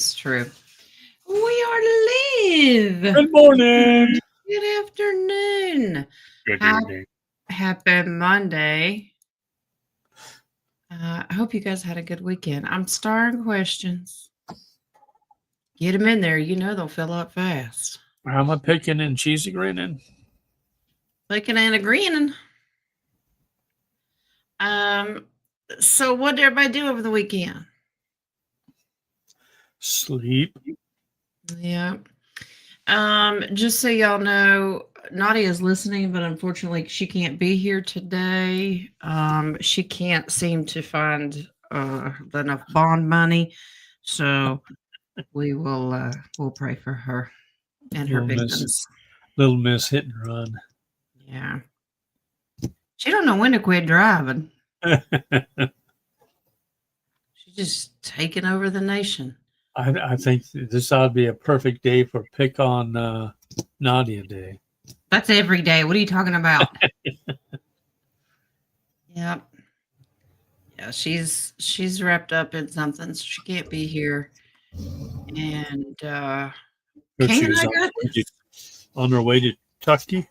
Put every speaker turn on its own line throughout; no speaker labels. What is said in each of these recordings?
It's true. We are live.
Good morning.
Good afternoon.
Good evening.
Happy Monday. I hope you guys had a good weekend. I'm starring questions. Get them in there. You know they'll fill up fast.
I'm a picking and cheesy grinning.
Clicking and agreeing. So what did everybody do over the weekend?
Sleep.
Yeah. Just so y'all know, Nadia's listening, but unfortunately she can't be here today. She can't seem to find enough bond money. So we'll pray for her and her victims.
Little Miss Hit and Run.
Yeah. She don't know when to quit driving. She's just taking over the nation.
I think this ought to be a perfect day for Pick on Nadia Day.
That's every day. What are you talking about? Yep. Yeah, she's wrapped up in something, so she can't be here. And
on her way to Kentucky.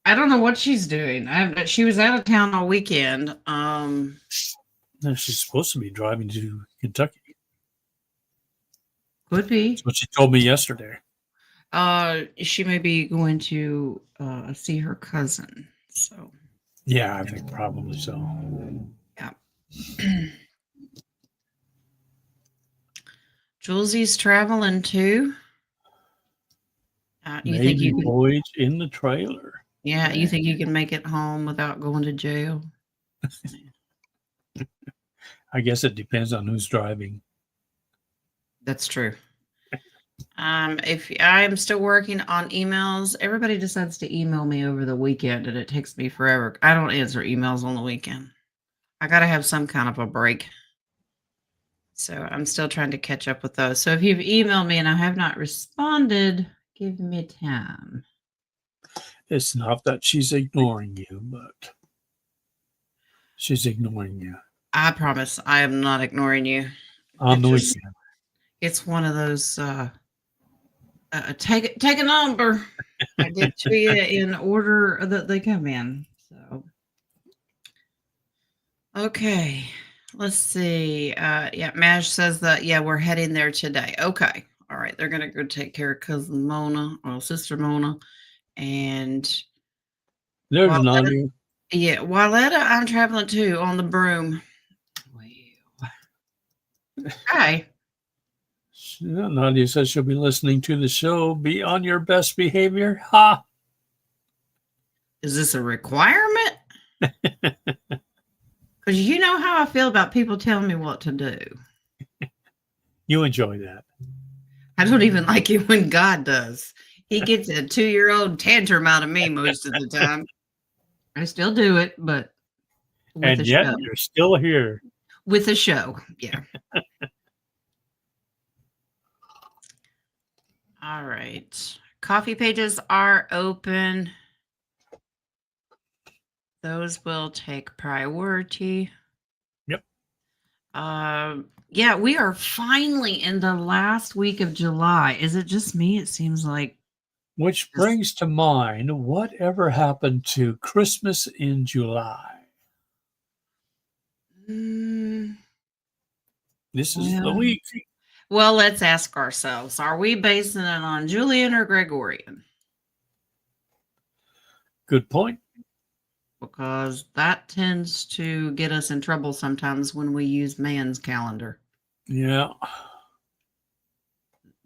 I don't know what she's doing. She was out of town all weekend.
No, she's supposed to be driving to Kentucky.
Could be.
That's what she told me yesterday.
She may be going to see her cousin. So.
Yeah, I think probably so.
Yeah. Julesie's traveling too.
You think you can, boys in the trailer?
Yeah, you think you can make it home without going to jail?
I guess it depends on who's driving.
That's true. If I'm still working on emails, everybody decides to email me over the weekend, and it takes me forever. I don't answer emails on the weekend. I got to have some kind of a break. So I'm still trying to catch up with those. So if you've emailed me and I have not responded, give me time.
It's not that she's ignoring you, but she's ignoring you.
I promise I am not ignoring you.
On the weekend.
It's one of those take a number. I get to you in order that they come in. So okay. Let's see. Yeah, Madge says that, yeah, we're heading there today. Okay. All right. They're going to go take care of cousin Mona or sister Mona. And
there's Nadia.
Yeah, Wyletta, I'm traveling too on the broom. Well. Hi.
Nadia says she'll be listening to the show. Be on your best behavior. Ha!
Is this a requirement? Because you know how I feel about people telling me what to do.
You enjoy that.
I don't even like it when God does. He gets a 2-year-old tantrum out of me most of the time. I still do it, but
with and yet show. You're still here.
With a show, yeah. All right. Coffee pages are open. Those will take priority.
Yep.
Yeah, we are finally in the last week of July. Is it just me? It seems like.
Which brings to mind, whatever happened to Christmas in July? This is the week.
Well, let's ask ourselves, are we basing it on Julian or Gregorian?
Good point.
Because that tends to get us in trouble sometimes when we use man's calendar.
Yeah.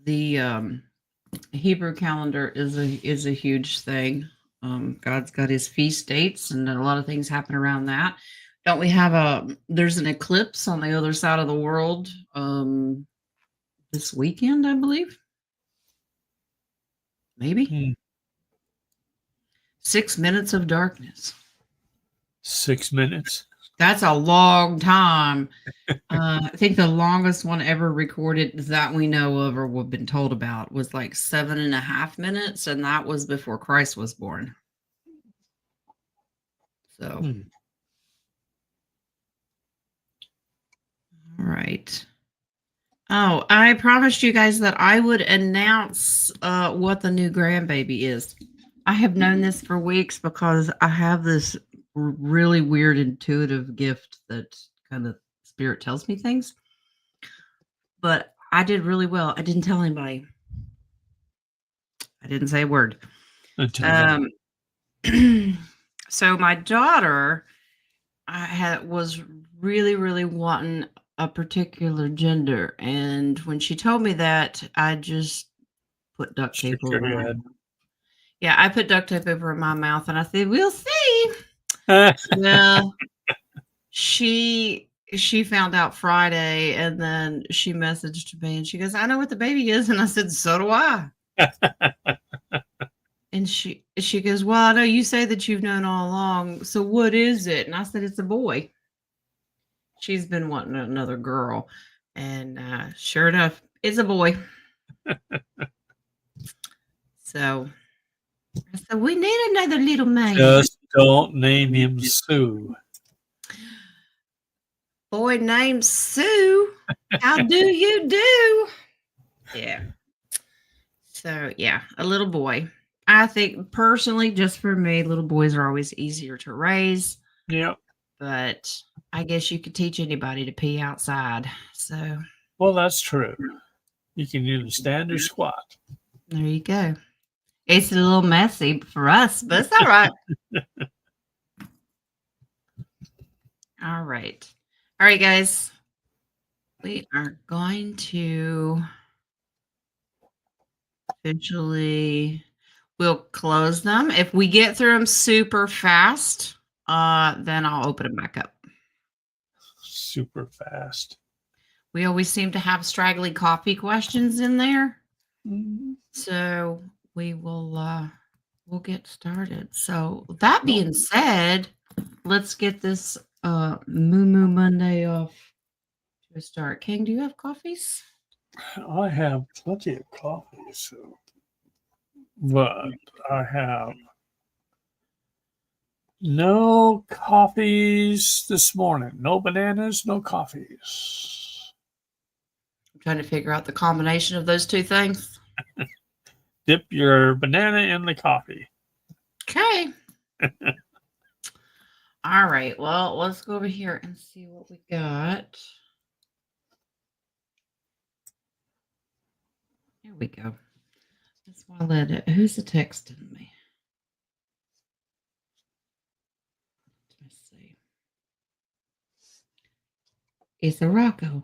The Hebrew calendar is a huge thing. God's got his feast dates, and a lot of things happen around that. Don't we have there's an eclipse on the other side of the world this weekend, I believe. Maybe. 6 minutes of darkness.
6 minutes?
That's a long time. I think the longest one ever recorded that we know of or we've been told about was like 7.5 minutes, and that was before Christ was born. So. All right. Oh, I promised you guys that I would announce what the new grandbaby is. I have known this for weeks because I have this really weird intuitive gift that kind of spirit tells me things. But I did really well. I didn't tell anybody. I didn't say a word.
Until now.
So my daughter was really, really wanting a particular gender, and when she told me that, I just put duct tape
Shook
over
your
my
head.
mouth. Yeah, I put duct tape over my mouth, and I said, "We'll see."
Ah,
Well, she found out Friday, and then she messaged me, and she goes, "I know what the baby is," and I said, "So do I." And she goes, "Well, I know you say that you've known all along. So what is it?" And I said, "It's a boy." She's been wanting another girl, and sure enough, it's a boy. So I said, "We need another little man."
Just don't name him Sue.
Boy named Sue. How do you do? Yeah. So yeah, a little boy. I think personally, just for me, little boys are always easier to raise.
Yep.
But I guess you could teach anybody to pee outside. So
Well, that's true. You can either stand or squat.
there you go. It's a little messy for us, but it's all right. All right. All right, guys. We are going to eventually we'll close them. If we get through them super fast, then I'll open them back up.
Super fast.
We always seem to have straggly coffee questions in there.
Mm-hmm.
So we will we'll get started. So that being said, let's get this Moo Moo Monday off to a start. King, do you have coffees?
I have plenty of coffee, so, but I have no coffees this morning. No bananas, no coffees.
I'm trying to figure out the combination of those two things.
Dip your banana in the coffee.
Okay. All right. Well, let's go over here and see what we got. Here we go. That's why I let it. Who's the texting me? Let's see. It's a Rocco.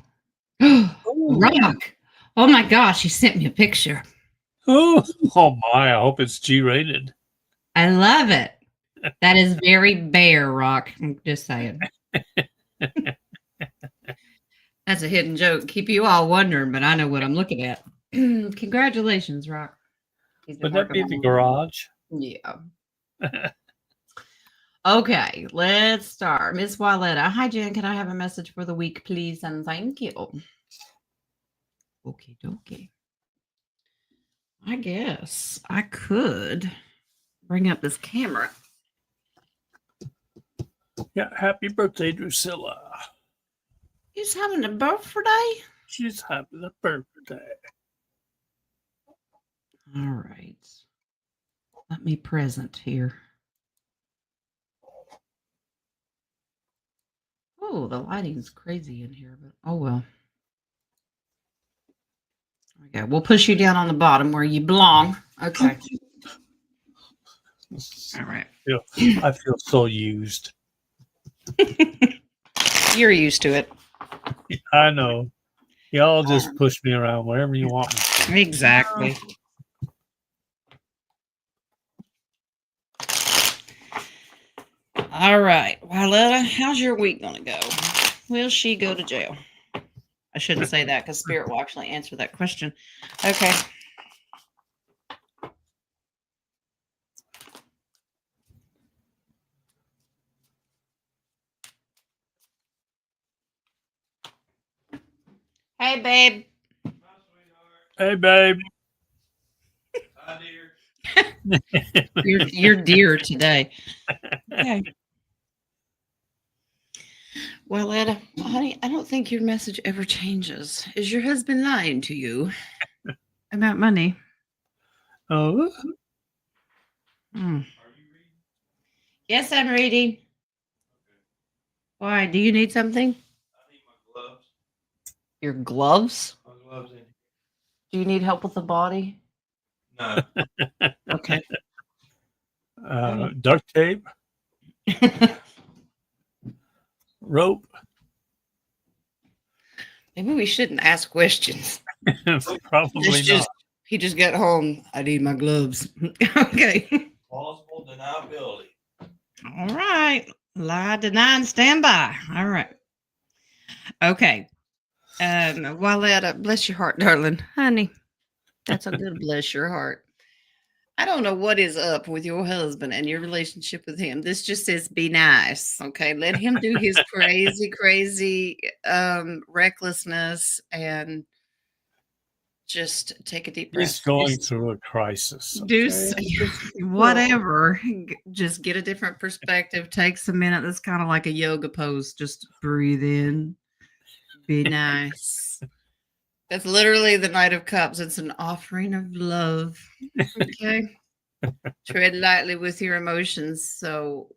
Rock. Oh my gosh, he sent me a picture.
Oh my, I hope it's G rated.
I love it. That is very bear, Rock. I'm just saying. That's a hidden joke. Keep you all wondering, but I know what I'm looking at. Congratulations, Rock.
Would that be the garage?
Yeah. Okay, let's start. Miss Wyletta. Hi, Jen. Can I have a message for the week, please? And thank you. Okay, dokie. I guess I could bring up this camera.
Yeah, happy birthday, Drusilla.
He's having a birthday?
She's having a birthday.
All right. Let me present here. Oh, the lighting's crazy in here, but oh well. Okay, we'll push you down on the bottom where you belong. Okay. All right.
I feel so used.
You're used to it.
I know. Y'all just push me around wherever you want me to.
Exactly. All right. Wyletta, how's your week going to go? Will she go to jail? I shouldn't say that because Spirit will actually answer that question. Okay. Hey, babe.
Hey, babe.
Hi, dear.
You're dear today. Okay. Well, Ed, honey, I don't think your message ever changes. Is your husband lying to you about money?
Oh,
Hmm.
Are you reading?
Yes, I'm reading.
Okay.
Why? Do you need something?
I need my gloves.
Your gloves?
My gloves in.
Do you need help with the body?
No.
Okay.
duct tape, rope.
Maybe we shouldn't ask questions.
Probably
It's
not.
just he just got home. I need my gloves. Okay.
Plausible deniability.
All right. Lie, deny, and stand by. All right. Okay. Wyletta, bless your heart, darling. Honey, that's a good bless your heart. I don't know what is up with your husband and your relationship with him. This just says be nice. Okay. Let him do his crazy, crazy recklessness and just take a deep
He's
breath.
going through a crisis.
Do
Okay.
whatever. Just get a different perspective. Takes a minute. That's kind of like a yoga pose. Just breathe in. Be nice. That's literally the Knight of Cups. It's an offering of love. Okay. Tread lightly with your emotions. So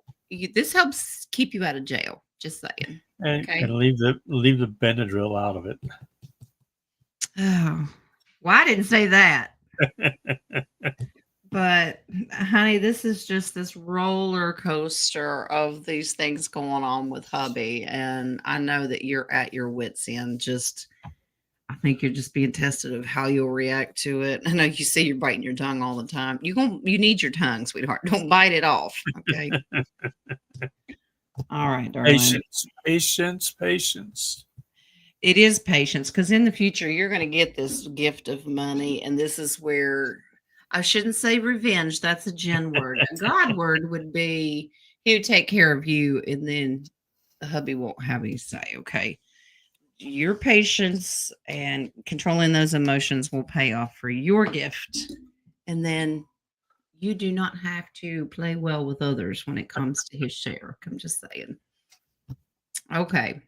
this helps keep you out of jail. Just saying. Okay.
And leave the Benadryl out of it.
Oh, well, I didn't say that. But honey, this is just this roller coaster of these things going on with hubby. And I know that you're at your wits' end. I think you're just being tested of how you'll react to it. I know you say you're biting your tongue all the time. You need your tongue, sweetheart. Don't bite it off. Okay. All right, darling.
Patience.
It is patience because in the future you're going to get this gift of money, and this is where I shouldn't say revenge. That's a Jen word. A God word would be he would take care of you, and then the hubby won't have any say. Okay, your patience and controlling those emotions will pay off for your gift, and then you do not have to play well with others when it comes to his share. I'm just saying. Okay.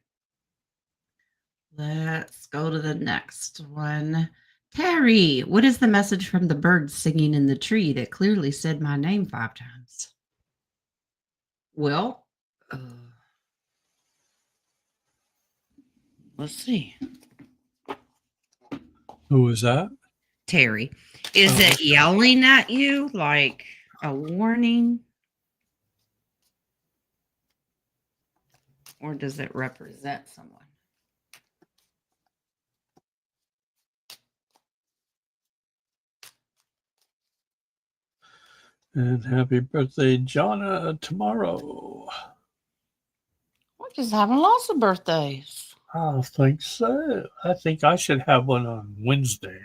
Let's go to the next one. Terry, what is the message from the bird singing in the tree that clearly said my name 5 times? Well, let's see.
Who was that?
Terry, is
Oh,
it
okay.
yelling at you like a warning? Or does it represent someone?
And happy birthday, Jonna, tomorrow.
We're just having lots of birthdays.
I think so. I think I should have one on Wednesday.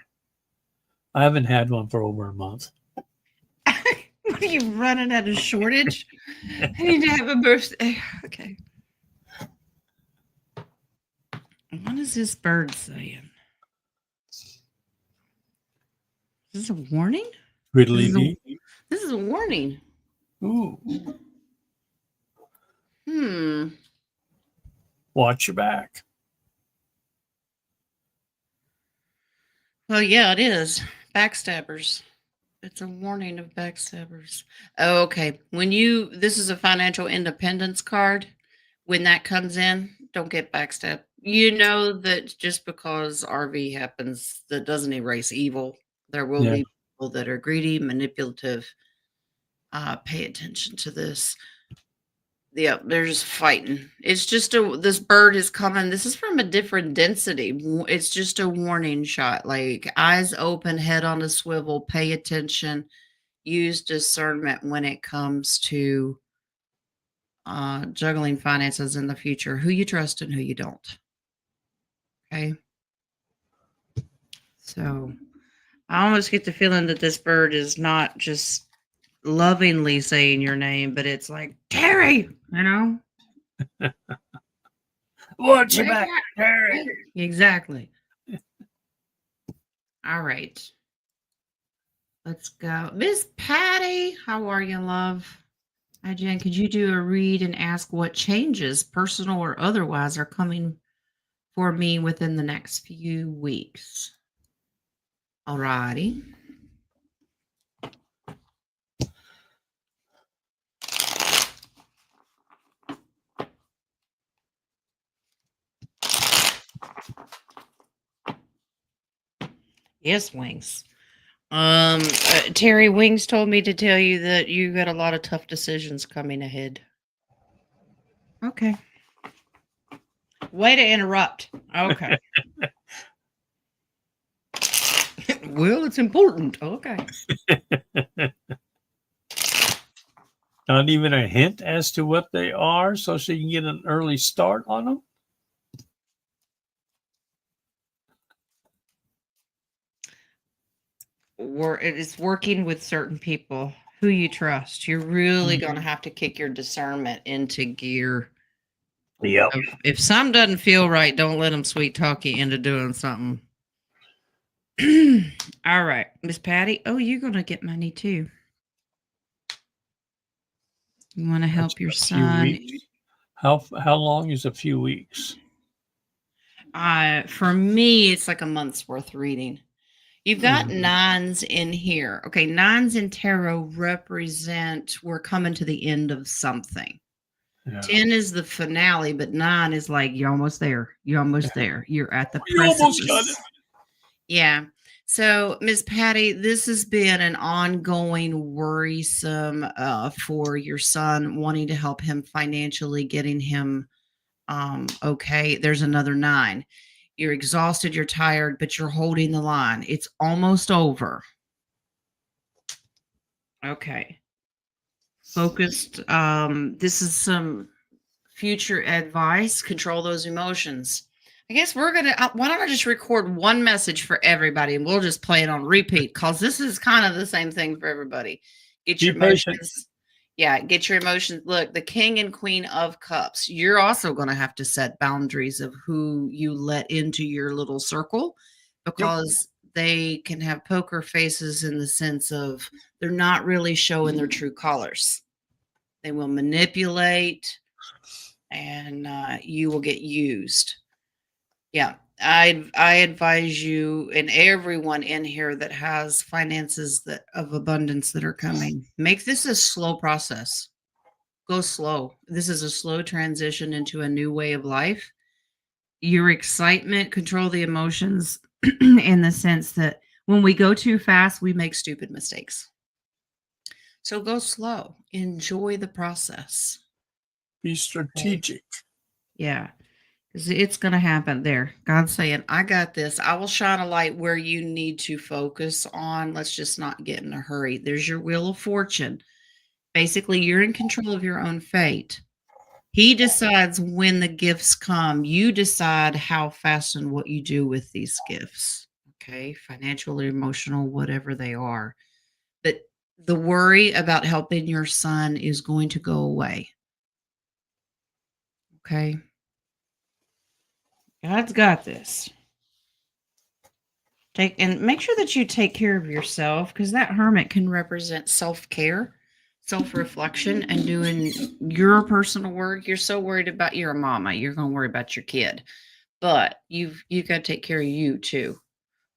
I haven't had one for over a month.
What are you running at a shortage? I need to have a birthday. Okay. What is this bird saying? Is this a warning?
Riddly
This is a,
dee.
this is a warning.
Ooh, watch your back.
Well, yeah, it is. Backstabbers. It's a warning of backstabbers. Oh, okay. This is a financial independence card. When that comes in, don't get backstabbed. You know that just because RV happens, that doesn't erase evil. There will
Yeah.
be people that are greedy, manipulative. Pay attention to this. Yep, they're just fighting. It's just this bird is coming. This is from a different density. It's just a warning shot. Like eyes open, head on a swivel, pay attention, use discernment when it comes to juggling finances in the future. Who you trust and who you don't. Okay. So I almost get the feeling that this bird is not just lovingly saying your name, but it's like, Terry, you know?
Watch your back, Terry.
Exactly. All right. Let's go. Miss Patty, how are you, love? Hi, Jen. Could you do a read and ask what changes, personal or otherwise, are coming for me within the next few weeks? All righty. Yes, Wings. Terry Wings told me to tell you that you got a lot of tough decisions coming ahead. Okay. Way to interrupt. Okay. Well, it's important. Okay.
Not even a hint as to what they are so she can get an early start on them?
It's working with certain people who you trust. You're really going to have to kick your discernment into gear.
Yep.
If something doesn't feel right, don't let them sweet talk you into doing something. All right, Miss Patty. Oh, you're going to get money too. You want to help your son?
How long is a few weeks?
For me, it's like a month's worth reading. You've got nines in here. Okay, nines in tarot represent we're coming to the end of something.
Yeah.
10 is the finale, but 9 is like you're almost there. You're almost there. You're at the
You almost got
precipice. Yeah. So, Miss Patty, this has been an ongoing worrisome for your son, wanting to help him financially, getting him okay. There's another 9. You're exhausted, you're tired, but you're holding the line. It's almost over. Okay. Focused. This is some future advice. Control those emotions. I guess we're gonna. Why don't I just record one message for everybody, and we'll just play it on repeat because this is kind of the same thing for everybody. Get your emotions. Yeah, get your emotions. Look, the King and Queen of Cups. You're also going to have to set boundaries of who you let into your little circle, because they can have poker faces in the sense of they're not really showing their true colors. They will manipulate, and you will get used. Yeah, I advise you and everyone in here that has finances that of abundance that are coming. Make this a slow process. Go slow. This is a slow transition into a new way of life. Your excitement, control the emotions in the sense that when we go too fast, we make stupid mistakes. So go slow. Enjoy the process.
Be strategic.
Yeah. Because it's going to happen there. God's saying, I got this. I will shine a light where you need to focus on. Let's just not get in a hurry. There's your wheel of fortune. Basically, you're in control of your own fate. He decides when the gifts come. You decide how fast and what you do with these gifts. Okay. Financial, emotional, whatever they are. But the worry about helping your son is going to go away. Okay. God's got this. Make sure that you take care of yourself, because that hermit can represent self-care, self-reflection, and doing your personal work. You're so worried about you're a mama, you're going to worry about your kid, but you got to take care of you too.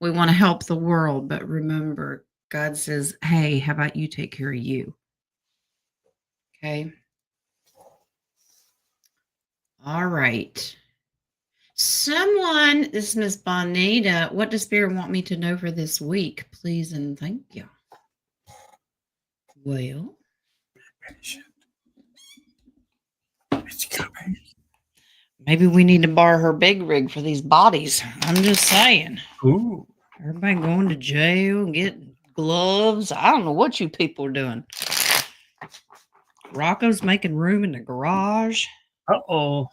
We want to help the world, but remember, God says, "Hey, how about you take care of you?" Okay. All right. Someone, this is Miss Bonita. What does Spirit want me to know for this week? Please and thank you. Well,
It's coming.
maybe we need to borrow her big rig for these bodies. I'm just saying.
Ooh.
Everybody going to jail, getting gloves. I don't know what you people are doing. Rocco's making room in the garage.
Uh-oh.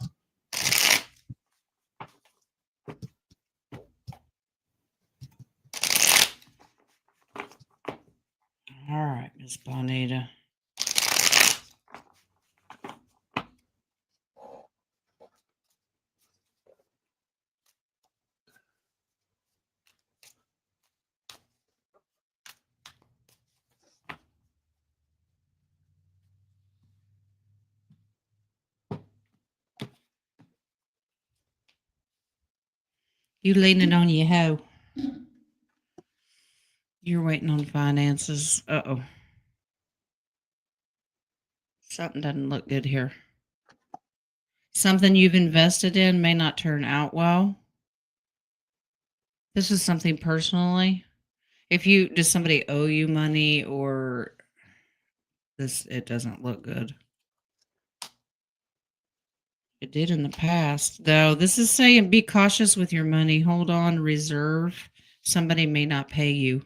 All right, Miss Bonita. You leaning on your hoe. You're waiting on finances. Uh-oh. Something doesn't look good here. Something you've invested in may not turn out well. This is something personally. Does somebody owe you money or it doesn't look good. It did in the past, though. This is saying be cautious with your money. Hold on, reserve. Somebody may not pay you.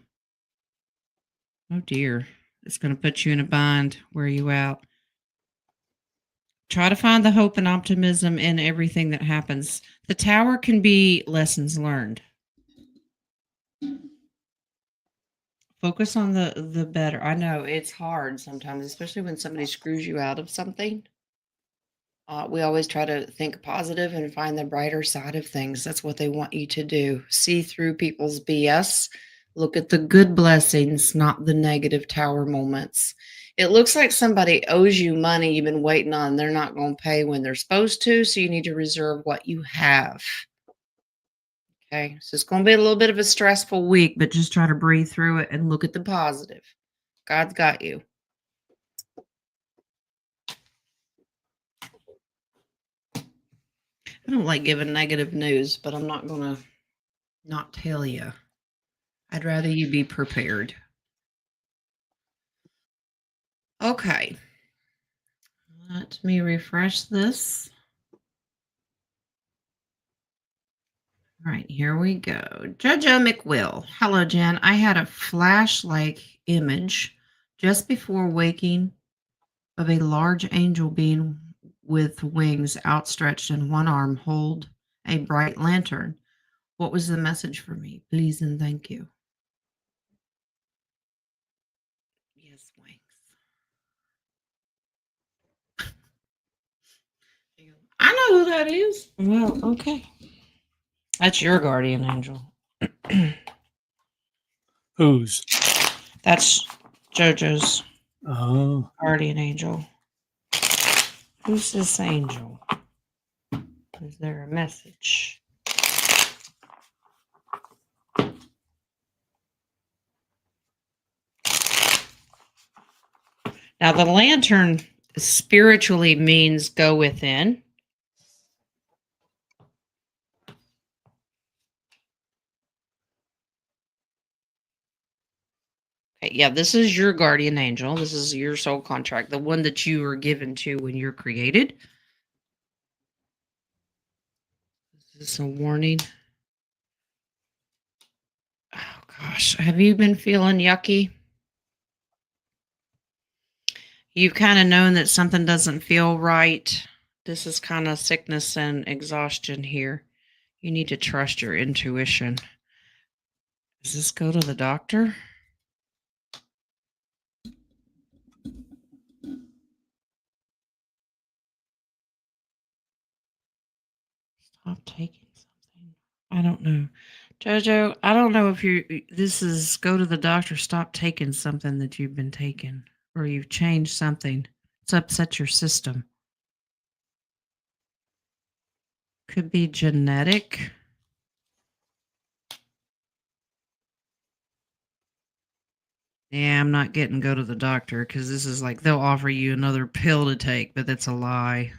Oh dear. It's going to put you in a bind. Where are you at? Try to find the hope and optimism in everything that happens. The tower can be lessons learned. Focus on the better. I know it's hard sometimes, especially when somebody screws you out of something. We always try to think positive and find the brighter side of things. That's what they want you to do. See through people's BS. Look at the good blessings, not the negative tower moments. It looks like somebody owes you money you've been waiting on. They're not going to pay when they're supposed to, so you need to reserve what you have. Okay, so it's going to be a little bit of a stressful week, but just try to breathe through it and look at the positive. God's got you. I don't like giving negative news, but I'm not going to not tell you. I'd rather you be prepared. Okay. Let me refresh this. All right, here we go. Jojo McWill. Hello, Jen. I had a flash-like image just before waking of a large angel being with wings outstretched and one arm hold a bright lantern. What was the message for me? Please and thank you. Yes, wings. I know who that is. Well, okay. That's your guardian angel.
Whose?
That's JoJo's
Oh,
guardian angel. Who's this angel? Is there a message? Now, the lantern spiritually means go within. Okay, yeah, this is your guardian angel. This is your soul contract, the one that you were given to when you're created. Is this a warning? Oh, gosh. Have you been feeling yucky? You've kind of known that something doesn't feel right. This is kind of sickness and exhaustion here. You need to trust your intuition. Does this go to the doctor? Stop taking something. I don't know. Jojo, I don't know if this is go to the doctor, stop taking something that you've been taking, or you've changed something. It's upset your system. Could be genetic. Yeah, I'm not getting go to the doctor because this is like they'll offer you another pill to take, but that's a lie.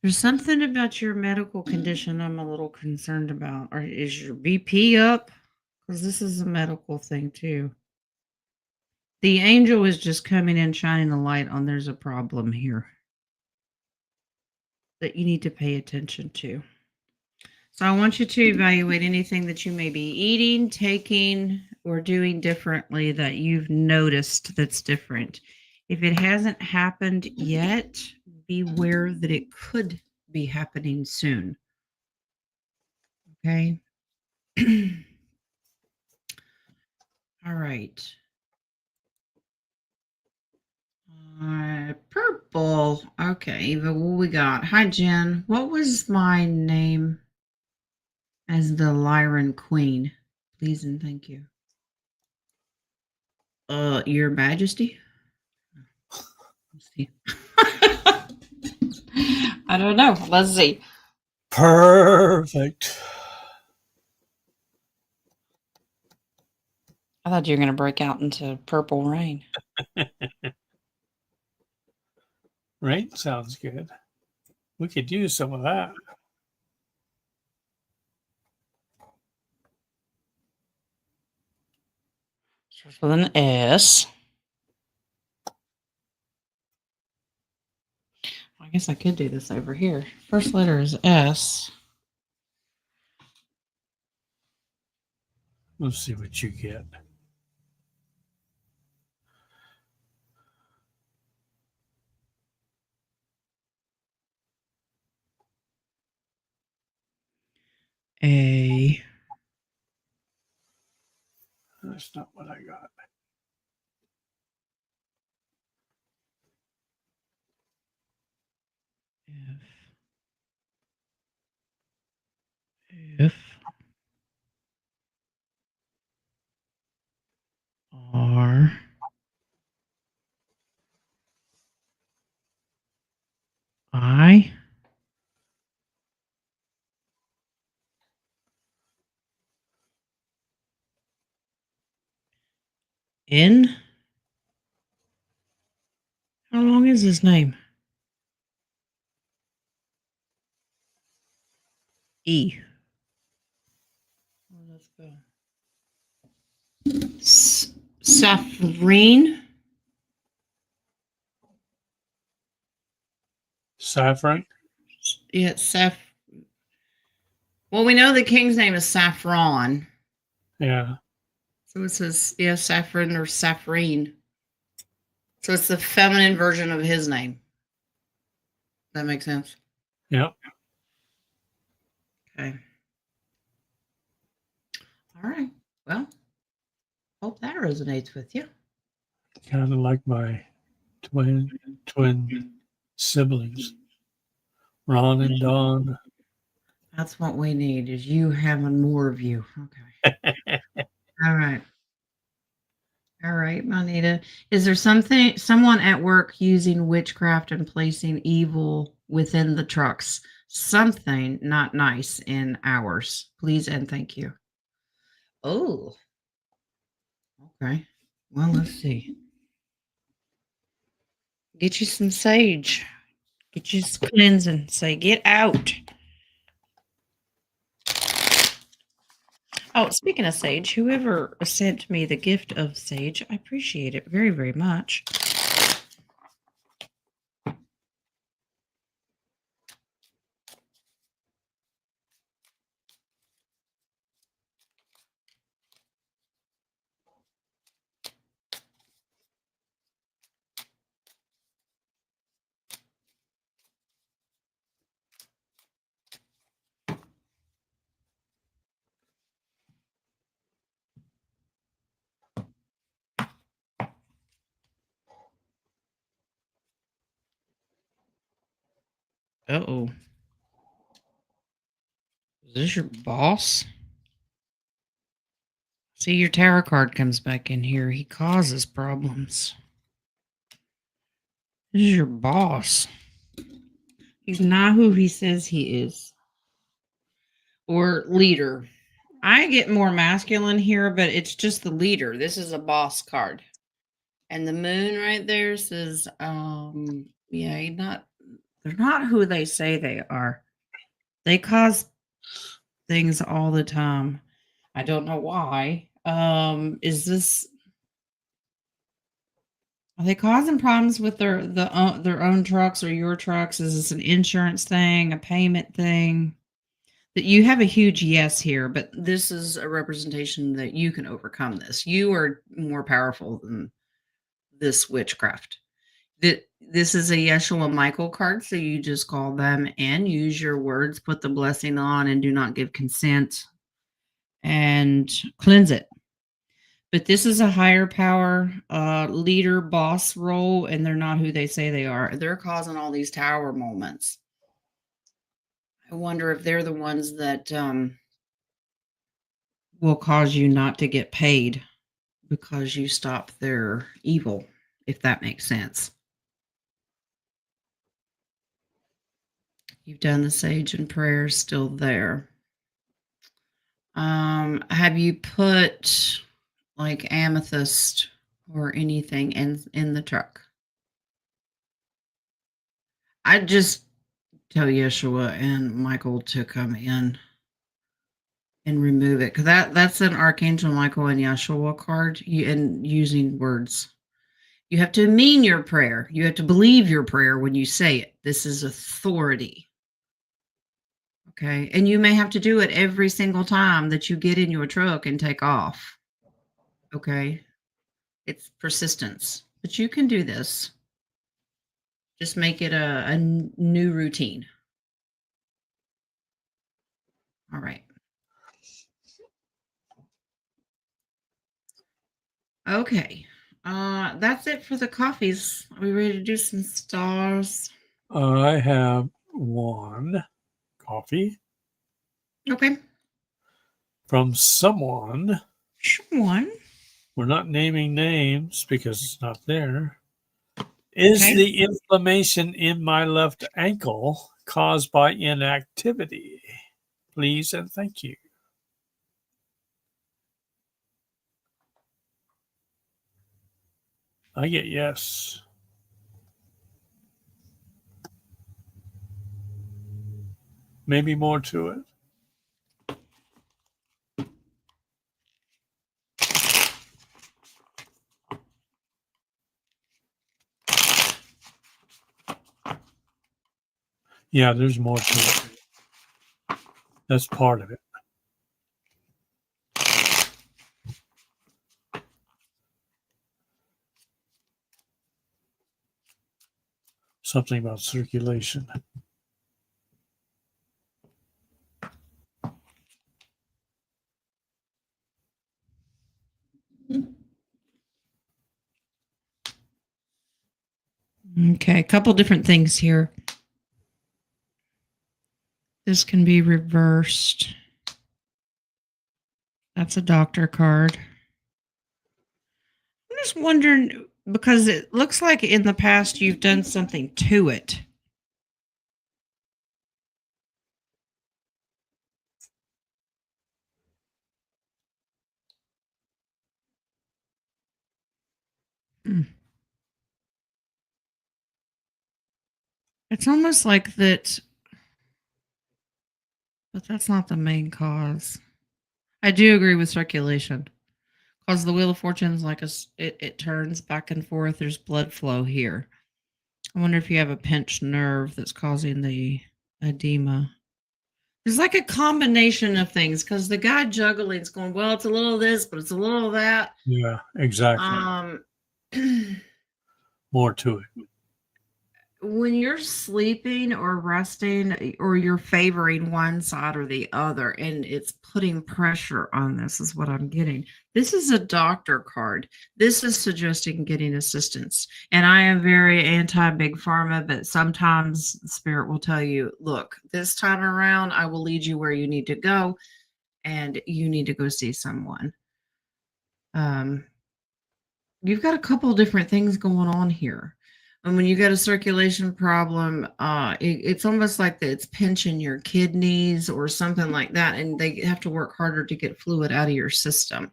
There's something about your medical condition I'm a little concerned about. Or is your BP up? Because this is a medical thing too. The angel is just coming in, shining a light on there's a problem here that you need to pay attention to. So I want you to evaluate anything that you may be eating, taking, or doing differently that you've noticed that's different. If it hasn't happened yet, beware that it could be happening soon. Okay. All right. Purple. Okay, Eva, what we got? Hi, Jen. What was my name as the Lyran Queen? Please and thank you. Your Majesty? Let's see. I don't know. Let's see.
Perfect.
I thought you were going to break out into purple rain.
Rain sounds good. We could use some of that.
Starts with an S. I guess I could do this over here. First letter is S.
Let's see what you get.
A.
That's not what I got.
F. R. I. N. How long is his name? E. Well, let's go. Saffrine.
Saffron?
Yeah, Well, we know the king's name is Saffron.
Yeah.
So it says, yeah, Saffron or Saffrine. So it's the feminine version of his name. That makes sense?
Yeah.
Okay. All right. Well, hope that resonates with you.
Kind of like my twin siblings, Ron and Dawn.
That's what we need, is you having more of you. Okay. All right. All right, Monita. Is there someone at work using witchcraft and placing evil within the trucks? Something not nice in ours. Please and thank you. Oh, okay. Well, let's see. Get you some sage. Get you some cleansing. Say, get out. Oh, speaking of sage, whoever sent me the gift of sage, I appreciate it very, very much. Uh-oh. Is this your boss? See, your tarot card comes back in here. He causes problems. This is your boss. He's not who he says he is. Or leader. I get more masculine here, but it's just the leader. This is a boss card. And the moon right there says, yeah, they're not who they say they are. They cause things all the time. I don't know why. Are they causing problems with their own trucks or your trucks? Is this an insurance thing, a payment thing? That you have a huge yes here, but this is a representation that you can overcome this. You are more powerful than this witchcraft. This is a Yeshua Michael card, so you just call them and use your words, put the blessing on, and do not give consent and cleanse it. But this is a higher power leader boss role, and they're not who they say they are. They're causing all these tower moments. I wonder if they're the ones that will cause you not to get paid because you stop their evil, if that makes sense. You've done the sage and prayer, still there. Have you put like amethyst or anything in the truck? I just tell Yeshua and Michael to come in and remove it, because that's an Archangel Michael and Yeshua card. And using words, you have to mean your prayer. You have to believe your prayer when you say it. This is authority. Okay, and you may have to do it every single time that you get in your truck and take off. Okay, it's persistence, but you can do this. Just make it a new routine. All right. Okay. That's it for the coffees. Are we ready to do some stars?
I have one coffee
Okay.
from someone.
One.
We're not naming names because it's not there. Is
Okay.
the inflammation in my left ankle caused by inactivity? Please and thank you. I get yes. Maybe more to it. Yeah, there's more to it. That's part of it. Something about circulation.
Okay, a couple different things here. This can be reversed. That's a doctor card. I'm just wondering, because it looks like in the past you've done something to it. It's almost like that, but that's not the main cause. I do agree with circulation, because the Wheel of Fortune's like it turns back and forth. There's blood flow here. I wonder if you have a pinched nerve that's causing the edema. There's like a combination of things, because the guy juggling is going, well, it's a little of this, but it's a little of that.
Yeah, exactly. More to it.
When you're sleeping or resting, or you're favoring one side or the other, and it's putting pressure on this, is what I'm getting. This is a doctor card. This is suggesting getting assistance. And I am very anti big pharma, but sometimes spirit will tell you, look, this time around, I will lead you where you need to go, and you need to go see someone. You've got a couple different things going on here. And when you get a circulation problem, it's almost like it's pinching your kidneys or something like that, and they have to work harder to get fluid out of your system.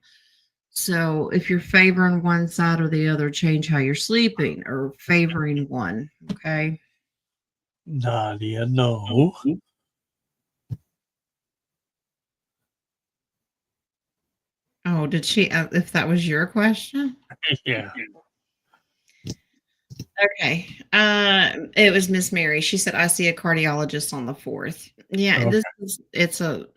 So if you're favoring one side or the other, change how you're sleeping, or favoring one. Okay.
Nadia, no.
Oh, did she? If that was your question?
Yeah.
Okay. It was Miss Mary. She said, I see a cardiologist on the 4th. Yeah,
Okay.
it's a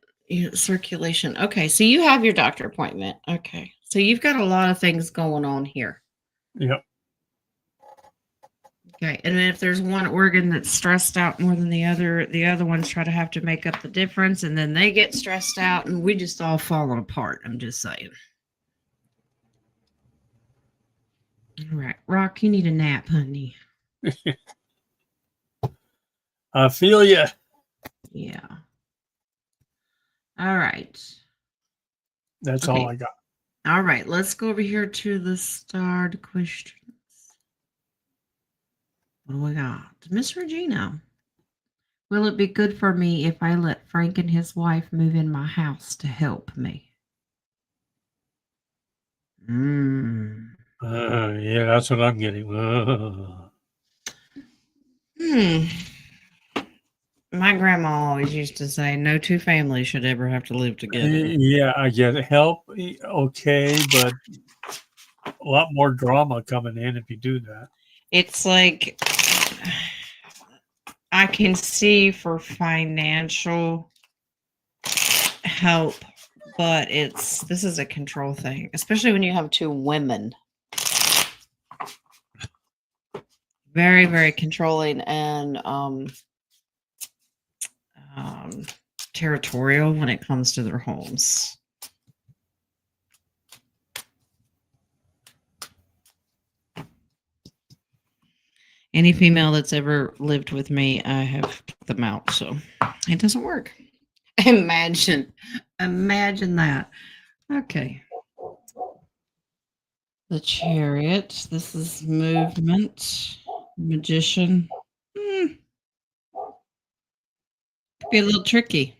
circulation. Okay, so you have your doctor appointment. Okay. So you've got a lot of things going on here.
Yep.
Okay. And then if there's one organ that's stressed out more than the other ones try to have to make up the difference, and then they get stressed out, and we just all falling apart. I'm just saying. All right. Rock, you need a nap, honey.
I feel you.
Yeah. All right.
That's
Okay.
all I got.
All right, let's go over here to the starred questions. What do we got? Miss Regina, Will it be good for me if I let Frank and his wife move in my house to help me? Mm.
Yeah, that's what I'm getting.
Hmm. My grandma always used to say, no two families should ever have to live together.
Yeah, I get it. Help, okay, but a lot more drama coming in if you do that.
It's like I can see for financial help, but this is a control thing, especially when you have two women. Very, very controlling and territorial when it comes to their homes. Any female that's ever lived with me, I have put them out, so it doesn't work. Imagine that. Okay. The Chariot. This is movement. Magician. Could be a little tricky.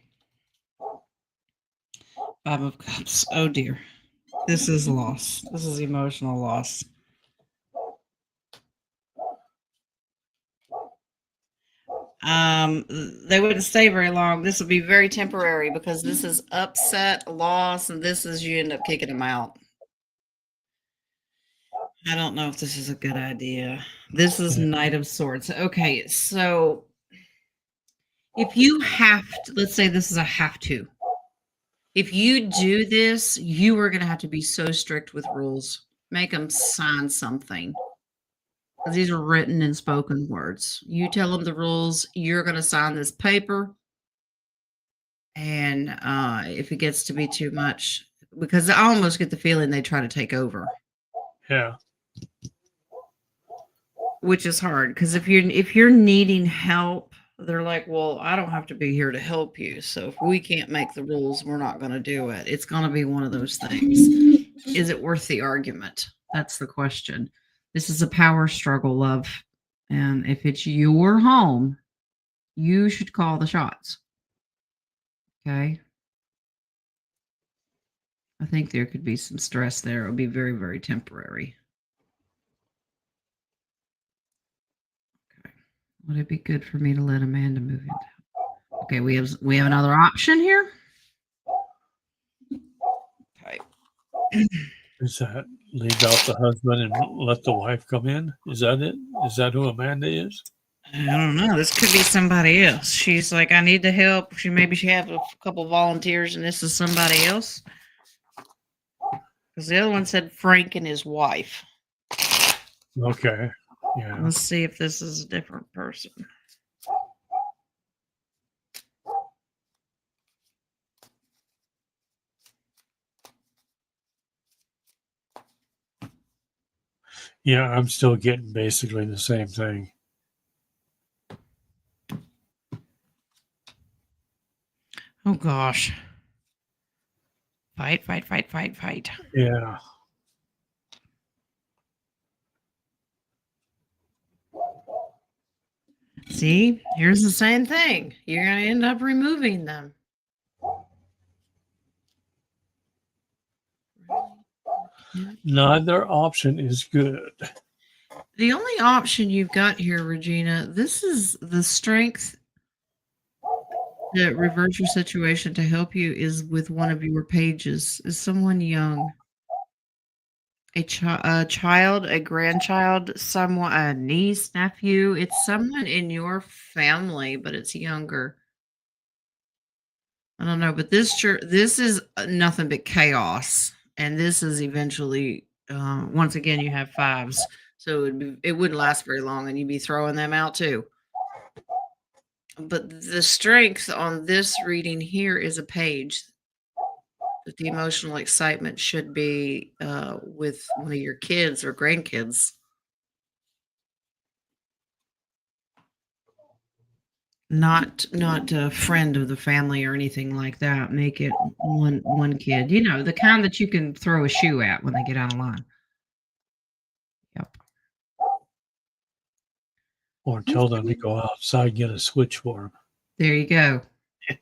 Five of Cups. Oh dear. This is loss. This is emotional loss. They wouldn't stay very long. This will be very temporary because this is upset, loss, and this is you end up kicking them out. I don't know if this is a good idea. This is Knight of Swords. Okay, so if you have to, let's say this is a have to. If you do this, you are going to have to be so strict with rules. Make them sign something. These are written and spoken words. You tell them the rules. You're going to sign this paper. And if it gets to be too much, because I almost get the feeling they try to take over.
Yeah.
Which is hard because if you're needing help, they're like, well, I don't have to be here to help you. So if we can't make the rules, we're not going to do it. It's going to be one of those things. Is it worth the argument? That's the question. This is a power struggle, love. And if it's your home, you should call the shots. Okay. I think there could be some stress there. It would be very, very temporary. Okay. Would it be good for me to let Amanda move in? Okay, we have another option here. Okay.
Is that leave out the husband and let the wife come in? Is that it? Is that who Amanda is?
I don't know. This could be somebody else. She's like, I need the help. Maybe she has a couple volunteers, and this is somebody else. Because the other one said Frank and his wife.
Okay. Yeah.
Let's see if this is a different person.
Yeah, I'm still getting basically the same thing.
Oh gosh. Fight, fight, fight, fight, fight.
Yeah.
See, here's the same thing. You're going to end up removing them.
Neither option is good.
The only option you've got here, Regina, this is the strength that reverse your situation to help you is with one of your pages. Is someone young. A child, a grandchild, someone, a niece, nephew. It's someone in your family, but it's younger. I don't know, but this is nothing but chaos, and this is eventually. Once again, you have fives, so it wouldn't last very long, and you'd be throwing them out too. But the strength on this reading here is a page. That the emotional excitement should be with one of your kids or grandkids. Not a friend of the family or anything like that. Make it one kid. You know, the kind that you can throw a shoe at when they get out of line. Yep.
Or tell them to go outside and get a switch for them.
There you go.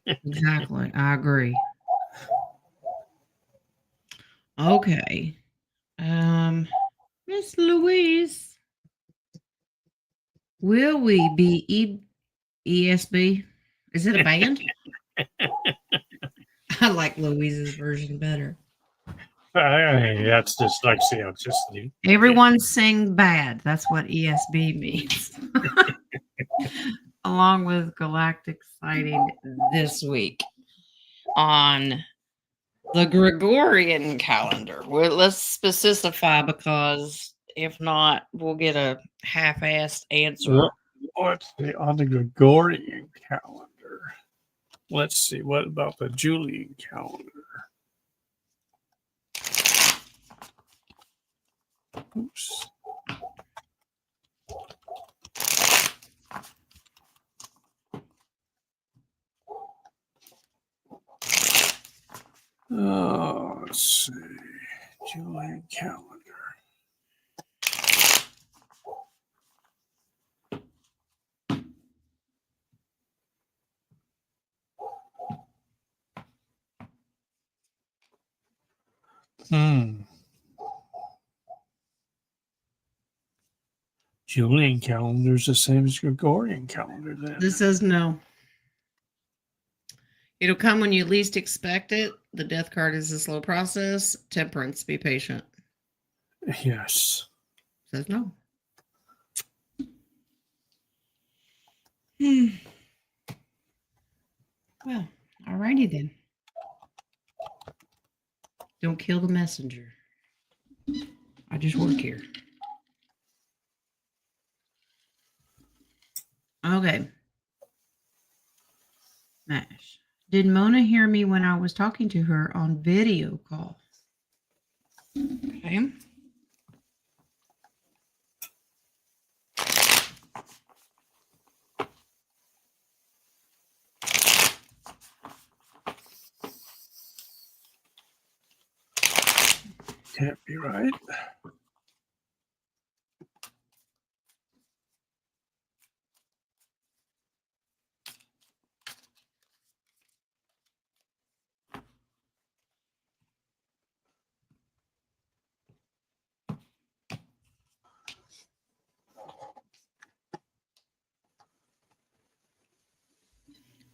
Exactly. I agree. Okay. Miss Louise, will we be ESB? Is it a band? I like Louise's version better.
That's dyslexia. Just
Everyone sing bad. That's what ESB means. Along with Galactic Sighting this week on the Gregorian calendar. Well, let's specify because if not, we'll get a half-assed answer.
What's on the Gregorian calendar? Let's see. What about the Julian calendar? Oops. Oh, let's see. Julian calendar. Julian calendar is the same as Gregorian calendar then.
This says no. It'll come when you least expect it. The death card is a slow process. Temperance, be patient.
Yes.
Says no. Well, alrighty then. Don't kill the messenger. I just work here. Okay. Mash. Did Mona hear me when I was talking to her on video call? Okay.
Can't be right.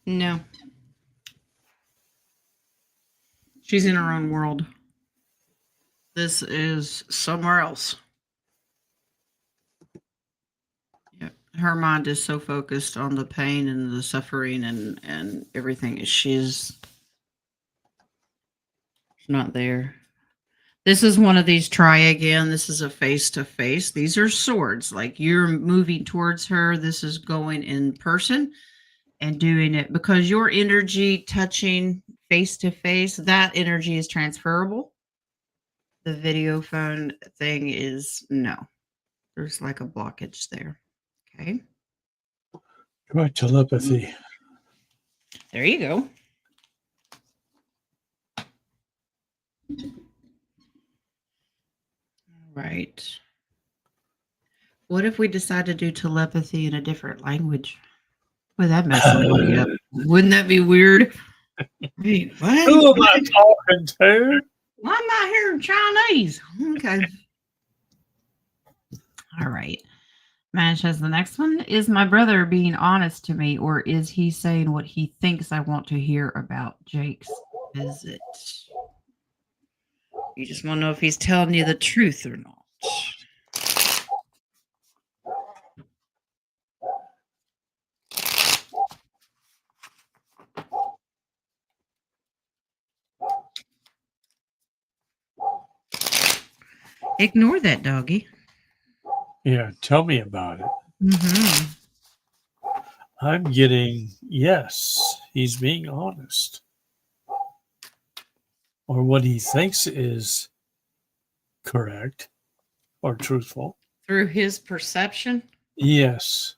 No. She's in her own world. This is somewhere else. Yep. Her mind is so focused on the pain and the suffering and everything. She's not there. This is one of these try again. This is a face to face. These are swords. Like you're moving towards her. This is going in person and doing it because your energy touching face to face, that energy is transferable. The video phone thing is no. There's like a blockage there. Okay.
Try telepathy.
There you go. All right. What if we decide to do telepathy in a different language? Well, that messed somebody up. Wouldn't that be weird? Wait, what?
Who am I talking to?
Why am I hearing Chinese? Okay. All right. Manish has the next one. Is my brother being honest to me, or is he saying what he thinks I want to hear about Jake's visit? You just want to know if he's telling you the truth or not. Ignore that, doggy.
Yeah, tell me about it.
Mm-hmm.
I'm getting, yes, he's being honest. Or what he thinks is correct or truthful.
Through his perception?
Yes.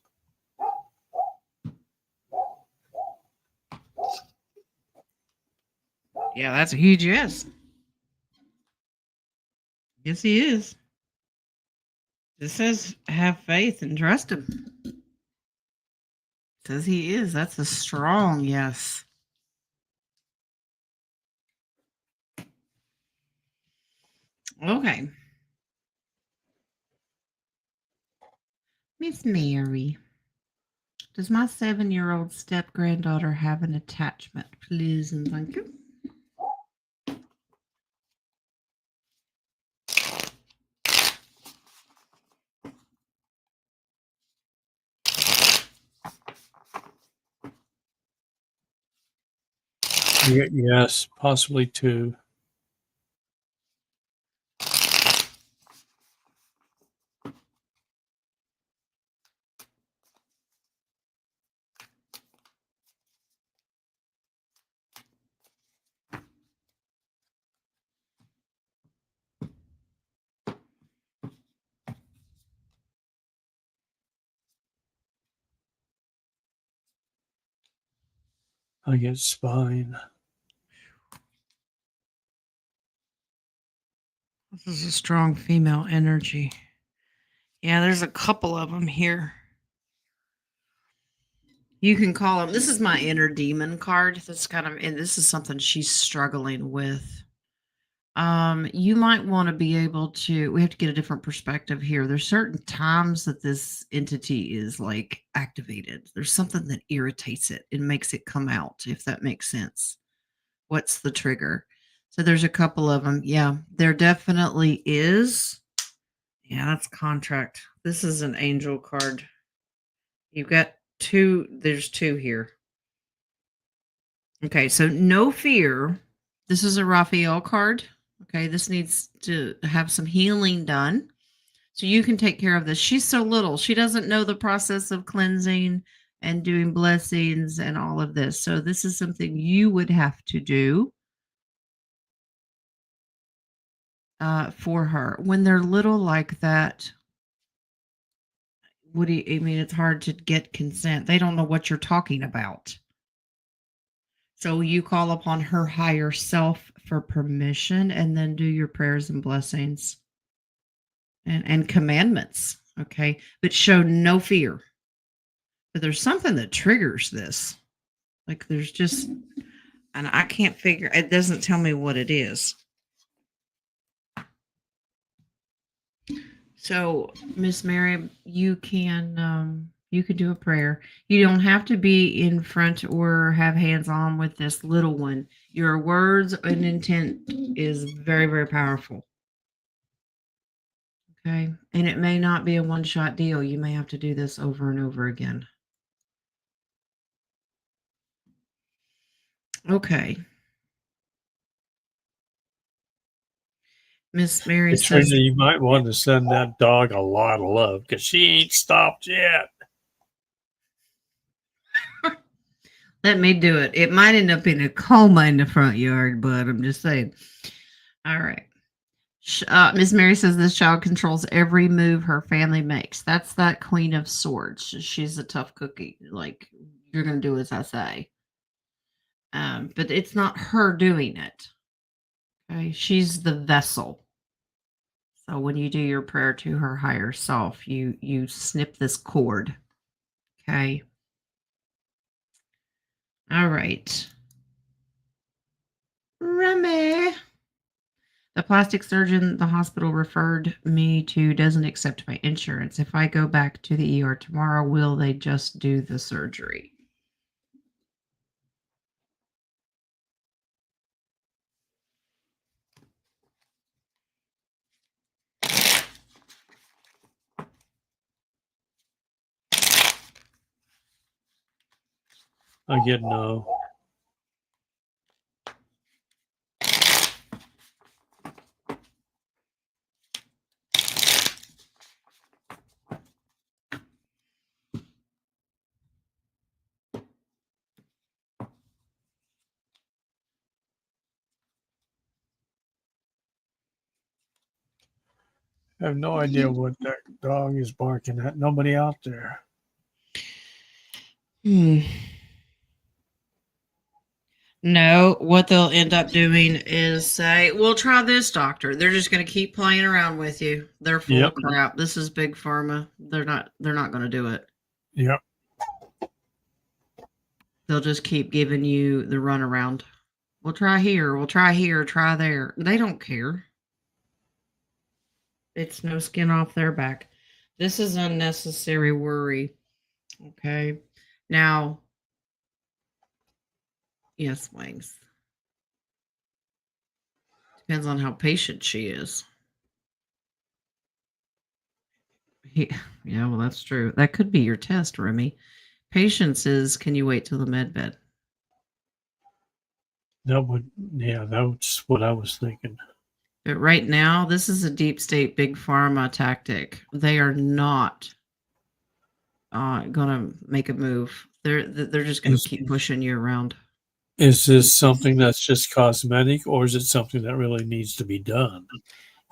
Yeah, that's a huge yes. Yes, he is. This says have faith and trust him. Says he is. That's a strong yes. Okay. Miss Mary, does my 7-year-old step granddaughter have an attachment? Please and thank you.
Yes, possibly 2. I get spine.
This is a strong female energy. Yeah, there's a couple of them here. You can call them. This is my inner demon card. That's kind of, and this is something she's struggling with. You might want to be able to, we have to get a different perspective here. There's certain times that this entity is like activated. There's something that irritates it and makes it come out, if that makes sense. What's the trigger? So there's a couple of them. Yeah, there definitely is. Yeah, that's contract. This is an angel card. You've got 2, there's 2 here. Okay, so no fear. This is a Raphael card. Okay, this needs to have some healing done. So you can take care of this. She's so little. She doesn't know the process of cleansing and doing blessings and all of this. So this is something you would have to do for her. When they're little like that, what do you, I mean, it's hard to get consent. They don't know what you're talking about. So you call upon her higher self for permission and then do your prayers and blessings and commandments. Okay. But show no fear. But there's something that triggers this. Like there's just, and I can't figure, it doesn't tell me what it is. So, Miss Mary, you can do a prayer. You don't have to be in front or have hands on with this little one. Your words and intent is very, very powerful. Okay. And it may not be a one-shot deal. You may have to do this over and over again. Okay. Miss Mary
Katrina,
says,
you might want to send that dog a lot of love because she ain't stopped yet.
let me do it. It might end up in a coma in the front yard, but I'm just saying. All right. Miss Mary says this child controls every move her family makes. That's that Queen of Swords. She's a tough cookie. Like, you're going to do as I say. But it's not her doing it. Okay. She's the vessel. So when you do your prayer to her higher self, you snip this cord. Okay. All right. Remy. The plastic surgeon the hospital referred me to doesn't accept my insurance. If I go back to the ER tomorrow, will they just do the surgery?
I get no. I have no idea what that dog is barking at. Nobody out there.
No, what they'll end up doing is say, "We'll try this, doctor." They're just going to keep playing around with you. They're full of crap. This is big pharma. They're not going to do it.
Yep.
They'll just keep giving you the runaround. We'll try here, try there. They don't care. It's no skin off their back. This is unnecessary worry. Okay. Now, yes, Wings. Depends on how patient she is. Yeah, well, that's true. That could be your test, Remy. Patience is, can you wait till the med bed?
That's what I was thinking.
But right now, this is a deep state big pharma tactic. They are not gonna make a move. They're just gonna keep pushing you around.
Is this something that's just cosmetic, or is it something that really needs to be done?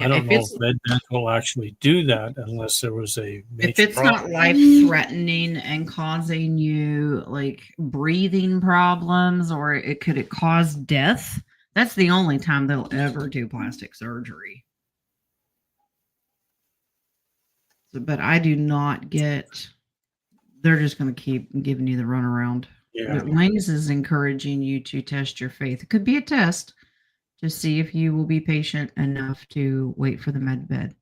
I don't know if MedBed will actually do that unless there was a major
if it's
problem.
not life threatening and causing you like breathing problems, or it could cause death. That's the only time they'll ever do plastic surgery. But I do not get. They're just going to keep giving you the runaround.
Yeah.
But Wings is encouraging you to test your faith. It could be a test to see if you will be patient enough to wait for the med bed.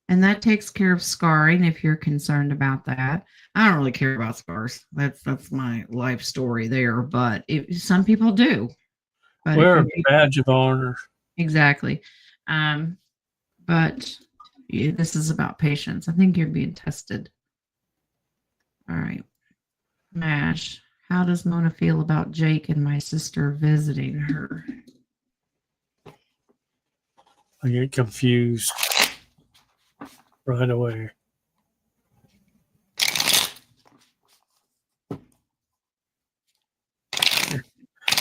And that takes care of scarring if you're concerned about that. I don't really care about scars. That's my life story there. But some people do. But
Wear a badge of honor.
Exactly. But this is about patience. I think you're being tested. All right. Mash, how does Mona feel about Jake and my sister visiting her?
I get confused right away.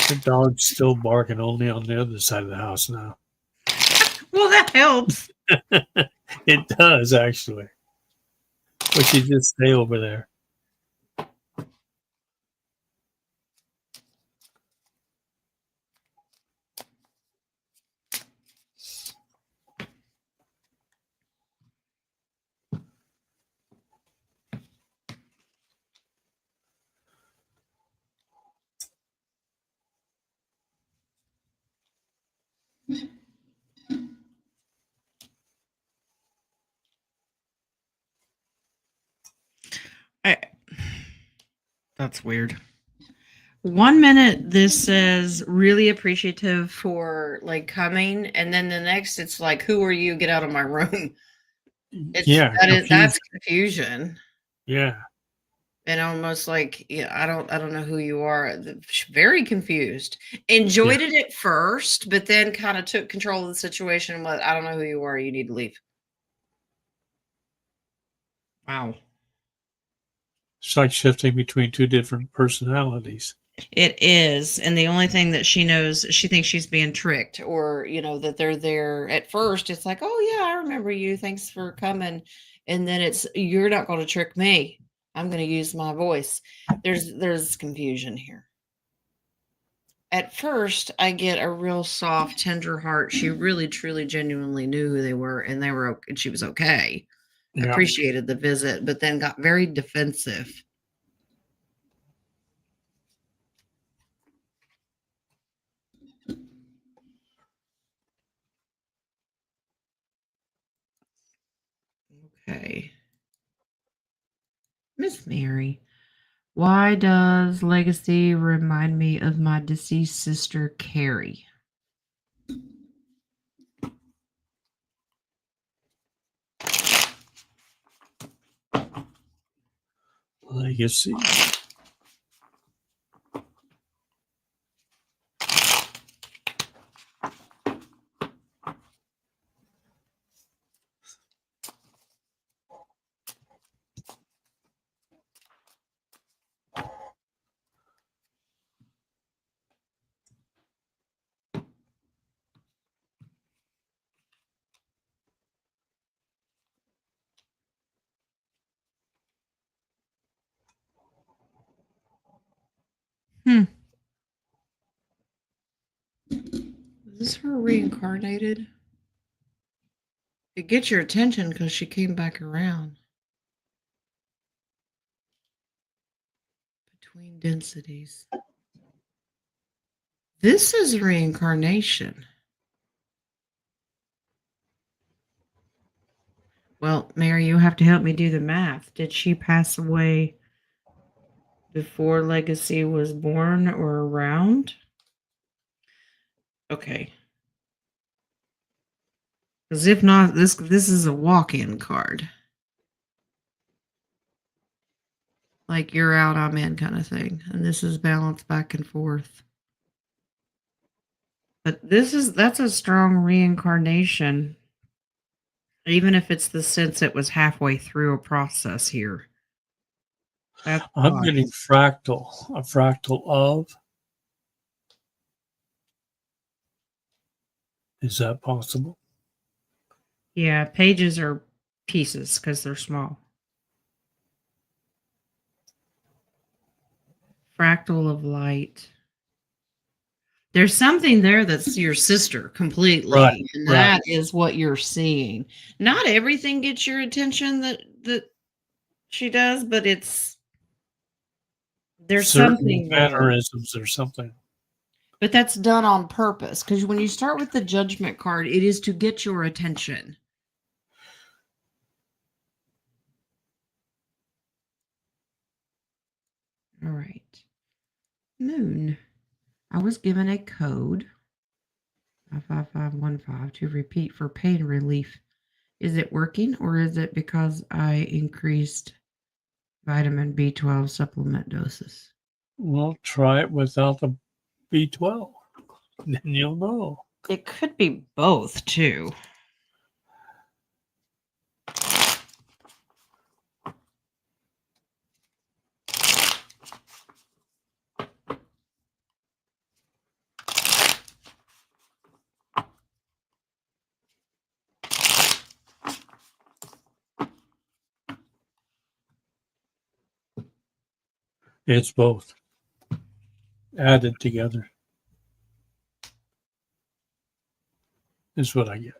The dog's still barking only on the other side of the house now.
Well, that helps.
It does, actually. But you just stay over there.
That's weird. 1 minute this says really appreciative for like coming, and then the next it's like, who are you? Get out of my room. That's confusion.
Yeah.
And almost like, yeah, I don't know who you are. Very confused. Enjoyed it at first, but then kind of took control of the situation and I don't know who you are. You need to leave. Wow.
It's like shifting between two different personalities.
It is. And the only thing that she knows, she thinks she's being tricked, or, that they're there at first. It's like, oh, yeah, I remember you. Thanks for coming. And then it's, you're not going to trick me. I'm going to use my voice. There's confusion here. At first, I get a real soft, tender heart. She really, truly, genuinely knew who they were, and she was okay. Yeah. Appreciated the visit, but then got very defensive. Okay. Miss Mary, why does Legacy remind me of my deceased sister, Carrie?
Legacy.
Is this her reincarnated? It gets your attention because she came back around. Between densities. This is reincarnation. Well, Mary, you have to help me do the math. Did she pass away before Legacy was born or around? Okay. Because if not, this is a walk-in card. Like you're out, I'm in kind of thing. And this is balanced back and forth. But that's a strong reincarnation. Even if it's the sense it was halfway through a process here. That's
I'm
odd.
getting fractal, a fractal of. Is that possible?
Yeah, pages are pieces because they're small. Fractal of light. There's something there that's your sister completely.
Right,
And
right.
that is what you're seeing. Not everything gets your attention that she does, but there's
Certain
something there.
mannerisms or something.
But that's done on purpose because when you start with the judgment card, it is to get your attention. All right. Moon. I was given a code 55515 to repeat for pain relief. Is it working or is it because I increased vitamin B12 supplement doses?
Well, try it without the B12. Then you'll know.
It could be both too.
It's both added together. Is what I get.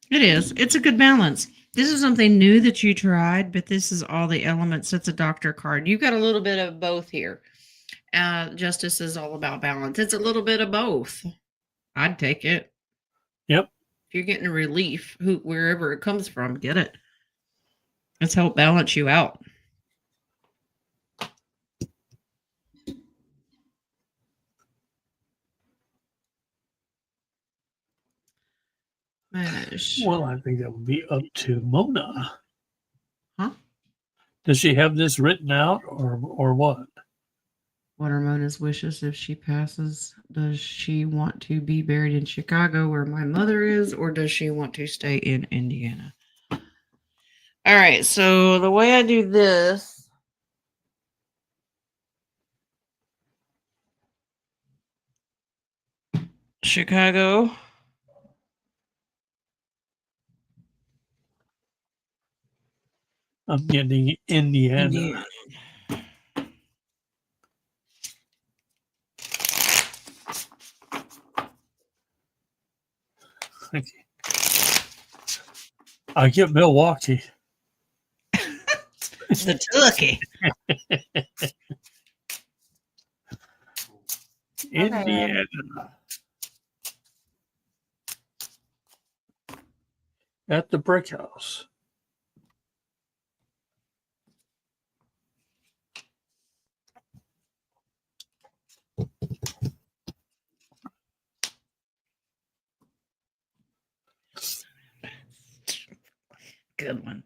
It is. It's a good balance. This is something new that you tried, but this is all the elements. It's a doctor card. You got a little bit of both here. Justice is all about balance. It's a little bit of both. I'd take it.
Yep.
If you're getting relief, wherever it comes from, get it. Let's help balance you out.
Well, I think that would be up to Mona.
Huh?
Does she have this written out or what?
What are Mona's wishes if she passes? Does she want to be buried in Chicago where my mother is, or does she want to stay in Indiana? All right, so the way I do this, Chicago.
I'm getting Indiana. I get Milwaukee.
The Turkey.
Indiana. At the brick house.
Good one.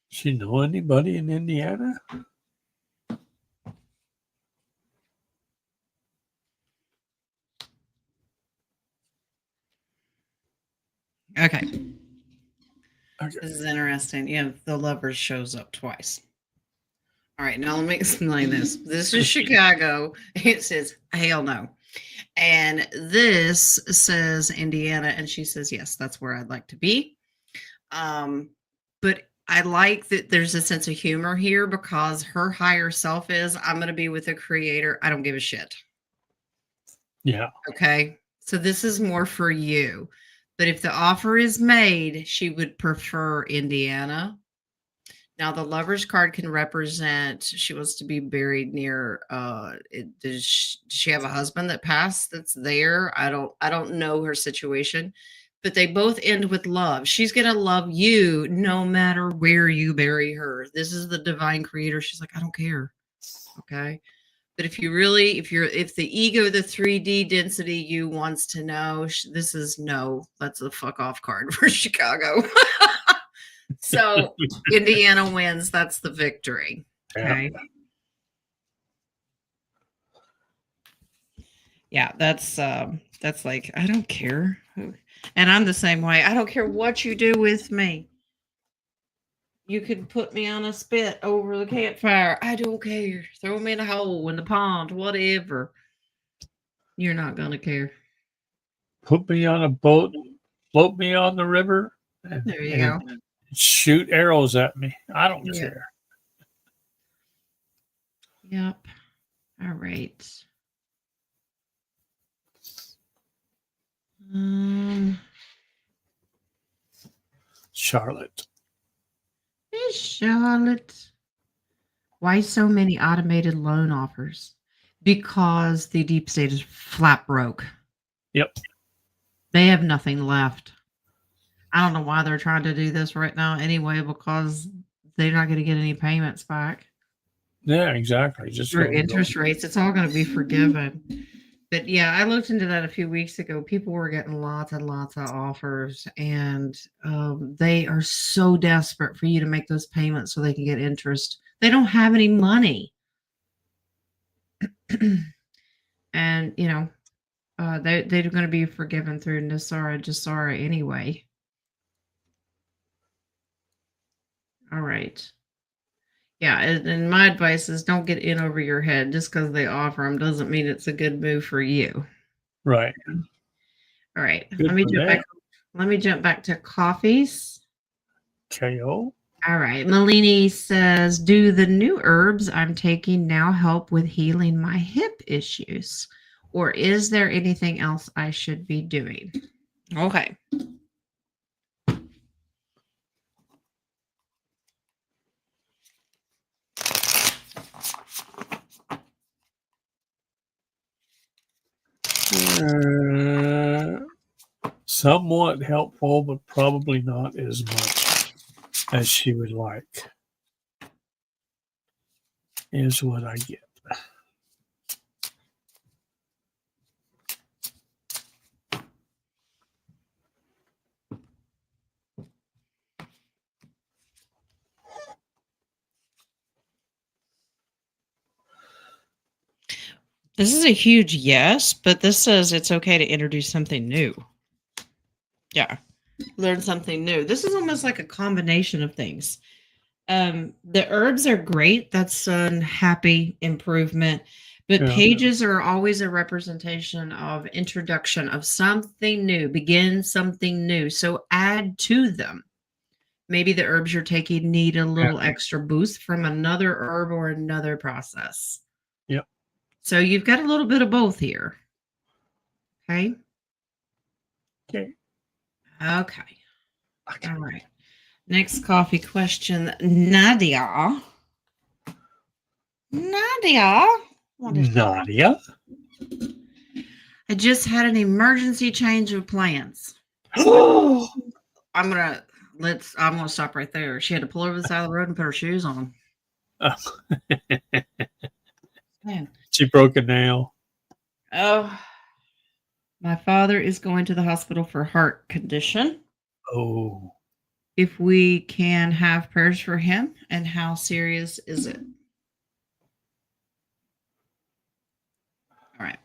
She know anybody in Indiana?
Okay.
Okay.
This is interesting. Yeah, the lovers shows up twice. All right, now let me explain this. This is Chicago. It says, hell no. And this says Indiana, and she says, yes, that's where I'd like to be. But I like that there's a sense of humor here because her higher self is, I'm going to be with the creator. I don't give a shit.
Yeah.
Okay. So this is more for you. But if the offer is made, she would prefer Indiana. Now the lover's card can represent she wants to be buried near does she have a husband that passed that's there? I don't know her situation, but they both end with love. She's going to love you no matter where you bury her. This is the divine creator. She's like, I don't care. Okay? But if the ego, the 3D density you wants to know, this is no, that's a fuck off card for Chicago. So Indiana wins. That's the victory. Okay. Yeah, that's like, I don't care. And I'm the same way. I don't care what you do with me. You could put me on a spit over the campfire. I don't care. Throw me in a hole in the pond, whatever. You're not going to care.
Put me on a boat, float me on the river,
There you go.
Shoot arrows at me. I don't care.
Yep. All right.
Charlotte.
Hey, Charlotte. Why so many automated loan offers? Because the deep state is flat broke.
Yep.
They have nothing left. I don't know why they're trying to do this right now anyway, because they're not going to get any payments back.
Yeah, exactly. Just
for interest rates, it's all going to be forgiven. But yeah, I looked into that a few weeks ago. People were getting lots and lots of offers, and they are so desperate for you to make those payments so they can get interest. They don't have any money. And, they're going to be forgiven through Nasara Jasara anyway. All right. Yeah, and my advice is don't get in over your head. Just because they offer them doesn't mean it's a good move for you.
Right.
All right. Let me jump back to coffees.
KO.
All right. Malini says, do the new herbs I'm taking now help with healing my hip issues? Or is there anything else I should be doing? Okay.
Somewhat helpful, but probably not as much as she would like, is what I get.
This is a huge yes, but this says it's okay to introduce something new. Yeah. Learn something new. This is almost like a combination of things. The herbs are great. That's a happy improvement. But pages are always a representation of introduction of something new. Begin something new. So add to them. Maybe the herbs you're taking need a little extra boost from another herb or another process.
Yep.
So you've got a little bit of both here. Okay.
Okay.
Okay. All right. Next coffee question. Nadia. Nadia. I just had an emergency change of plans. I'm gonna stop right there. She had to pull over the side of the road and put her shoes on. Man.
She broke a nail.
Oh, my father is going to the hospital for heart condition.
Oh.
If we can have prayers for him, and how serious is it? All right.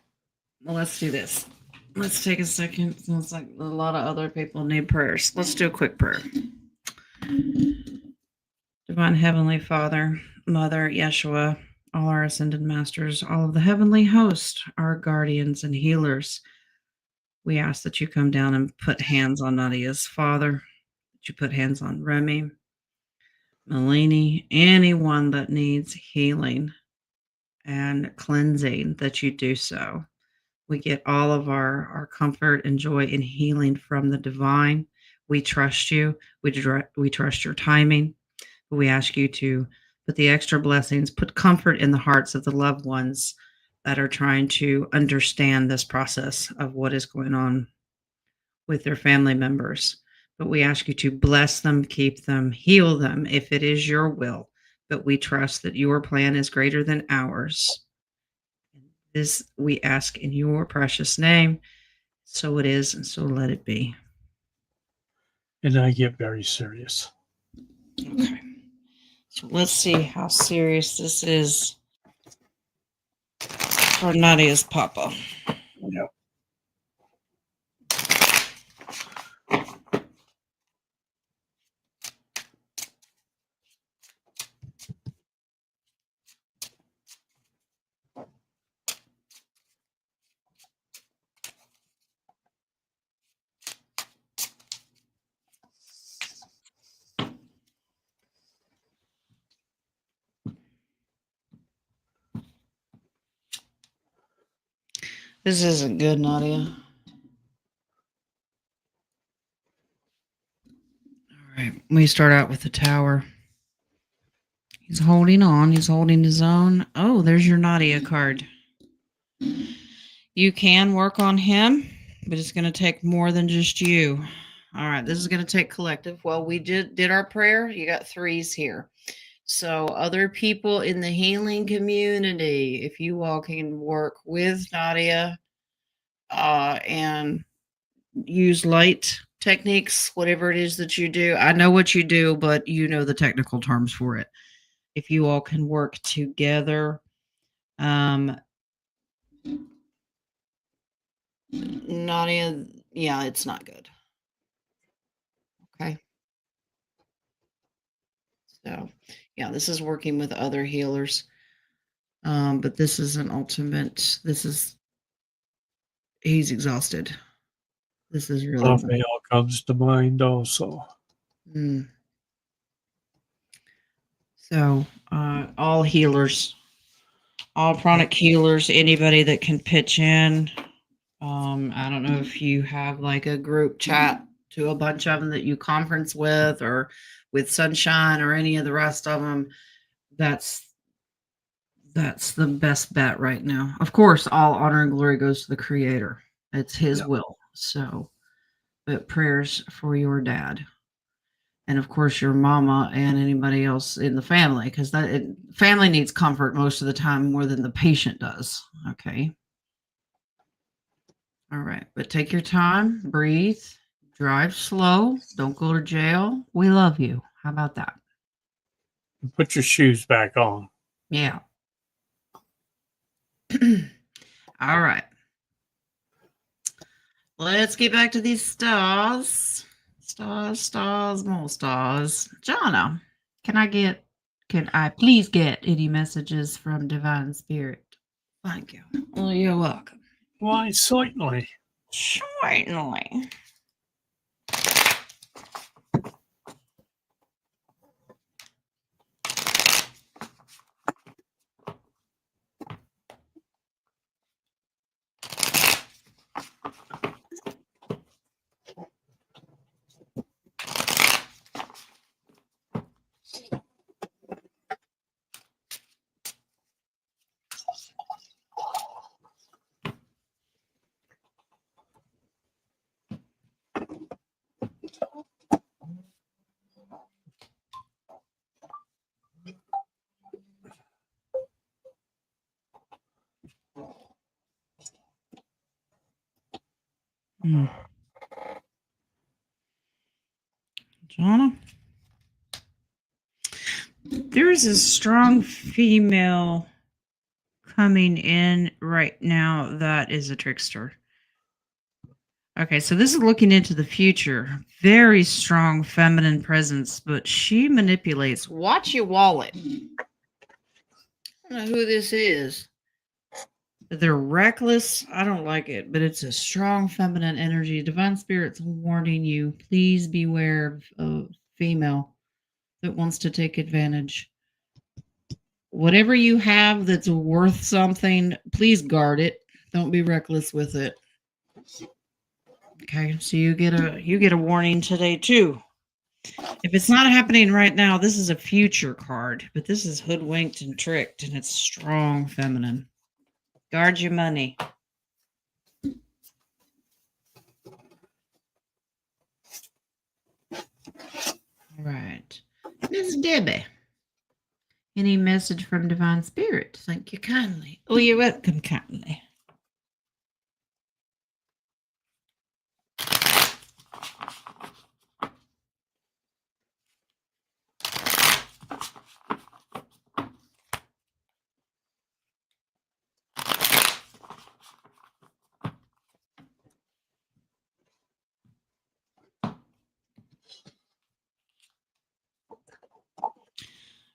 Well, let's do this. Let's take a second. Sounds like a lot of other people need prayers. Let's do a quick prayer. Divine Heavenly Father, Mother, Yeshua, all our ascended masters, all of the heavenly host, our guardians and healers, we ask that you come down and put hands on Nadia's father, that you put hands on Remy, Melanie, anyone that needs healing and cleansing, that you do so. We get all of our comfort and joy and healing from the divine. We trust you. We trust your timing. We ask you to put the extra blessings, put comfort in the hearts of the loved ones that are trying to understand this process of what is going on with their family members. But we ask you to bless them, keep them, heal them if it is your will. But we trust that your plan is greater than ours. This we ask in your precious name. So it is, and so let it be.
And I get very serious.
Okay. So let's see how serious this is for Nadia's papa.
Yep.
This isn't good, Nadia. All right, we start out with the tower. He's holding on. He's holding his own. Oh, there's your Nadia card. You can work on him, but it's going to take more than just you. All right, this is going to take collective. Well, we did our prayer. You got threes here. So other people in the healing community, if you all can work with Nadia and use light techniques, whatever it is that you do. I know what you do, but you know the technical terms for it. If you all can work together, Nadia, yeah, it's not good. Okay. So, yeah, this is working with other healers. But this is an ultimate, he's exhausted. This is really.
Raphael comes to mind also.
So, all healers, all pranic healers, anybody that can pitch in. I don't know if you have like a group chat to a bunch of them that you conference with, or with Sunshine, or any of the rest of them. That's the best bet right now. Of course, all honor and glory goes to the Creator. It's His will. So, but prayers for your dad, and of course your mama and anybody else in the family, because family needs comfort most of the time more than the patient does. Okay. All right, but take your time, breathe, drive slow, don't go to jail. We love you. How about that?
Put your shoes back on.
Yeah. All right. Let's get back to these stars. Stars, more stars. Jonna, can I please get any messages from Divine Spirit? Thank you. Well, you're welcome.
Why, certainly.
Certainly. Jonna? There's a strong female coming in right now that is a trickster. Okay, so this is looking into the future. Very strong feminine presence, but she manipulates. Watch your wallet. I don't know who this is. They're reckless. I don't like it, but it's a strong feminine energy. Divine Spirit's warning you. Please beware of female. that wants to take advantage. Whatever you have that's worth something, please guard it. Don't be reckless with it. Okay, so you get a warning today too. If it's not happening right now, this is a future card, but this is hoodwinked and tricked, and it's strong feminine. Guard your money. All right. Miss Debbie. Any message from Divine Spirit? Thank you kindly. Oh, you're welcome kindly.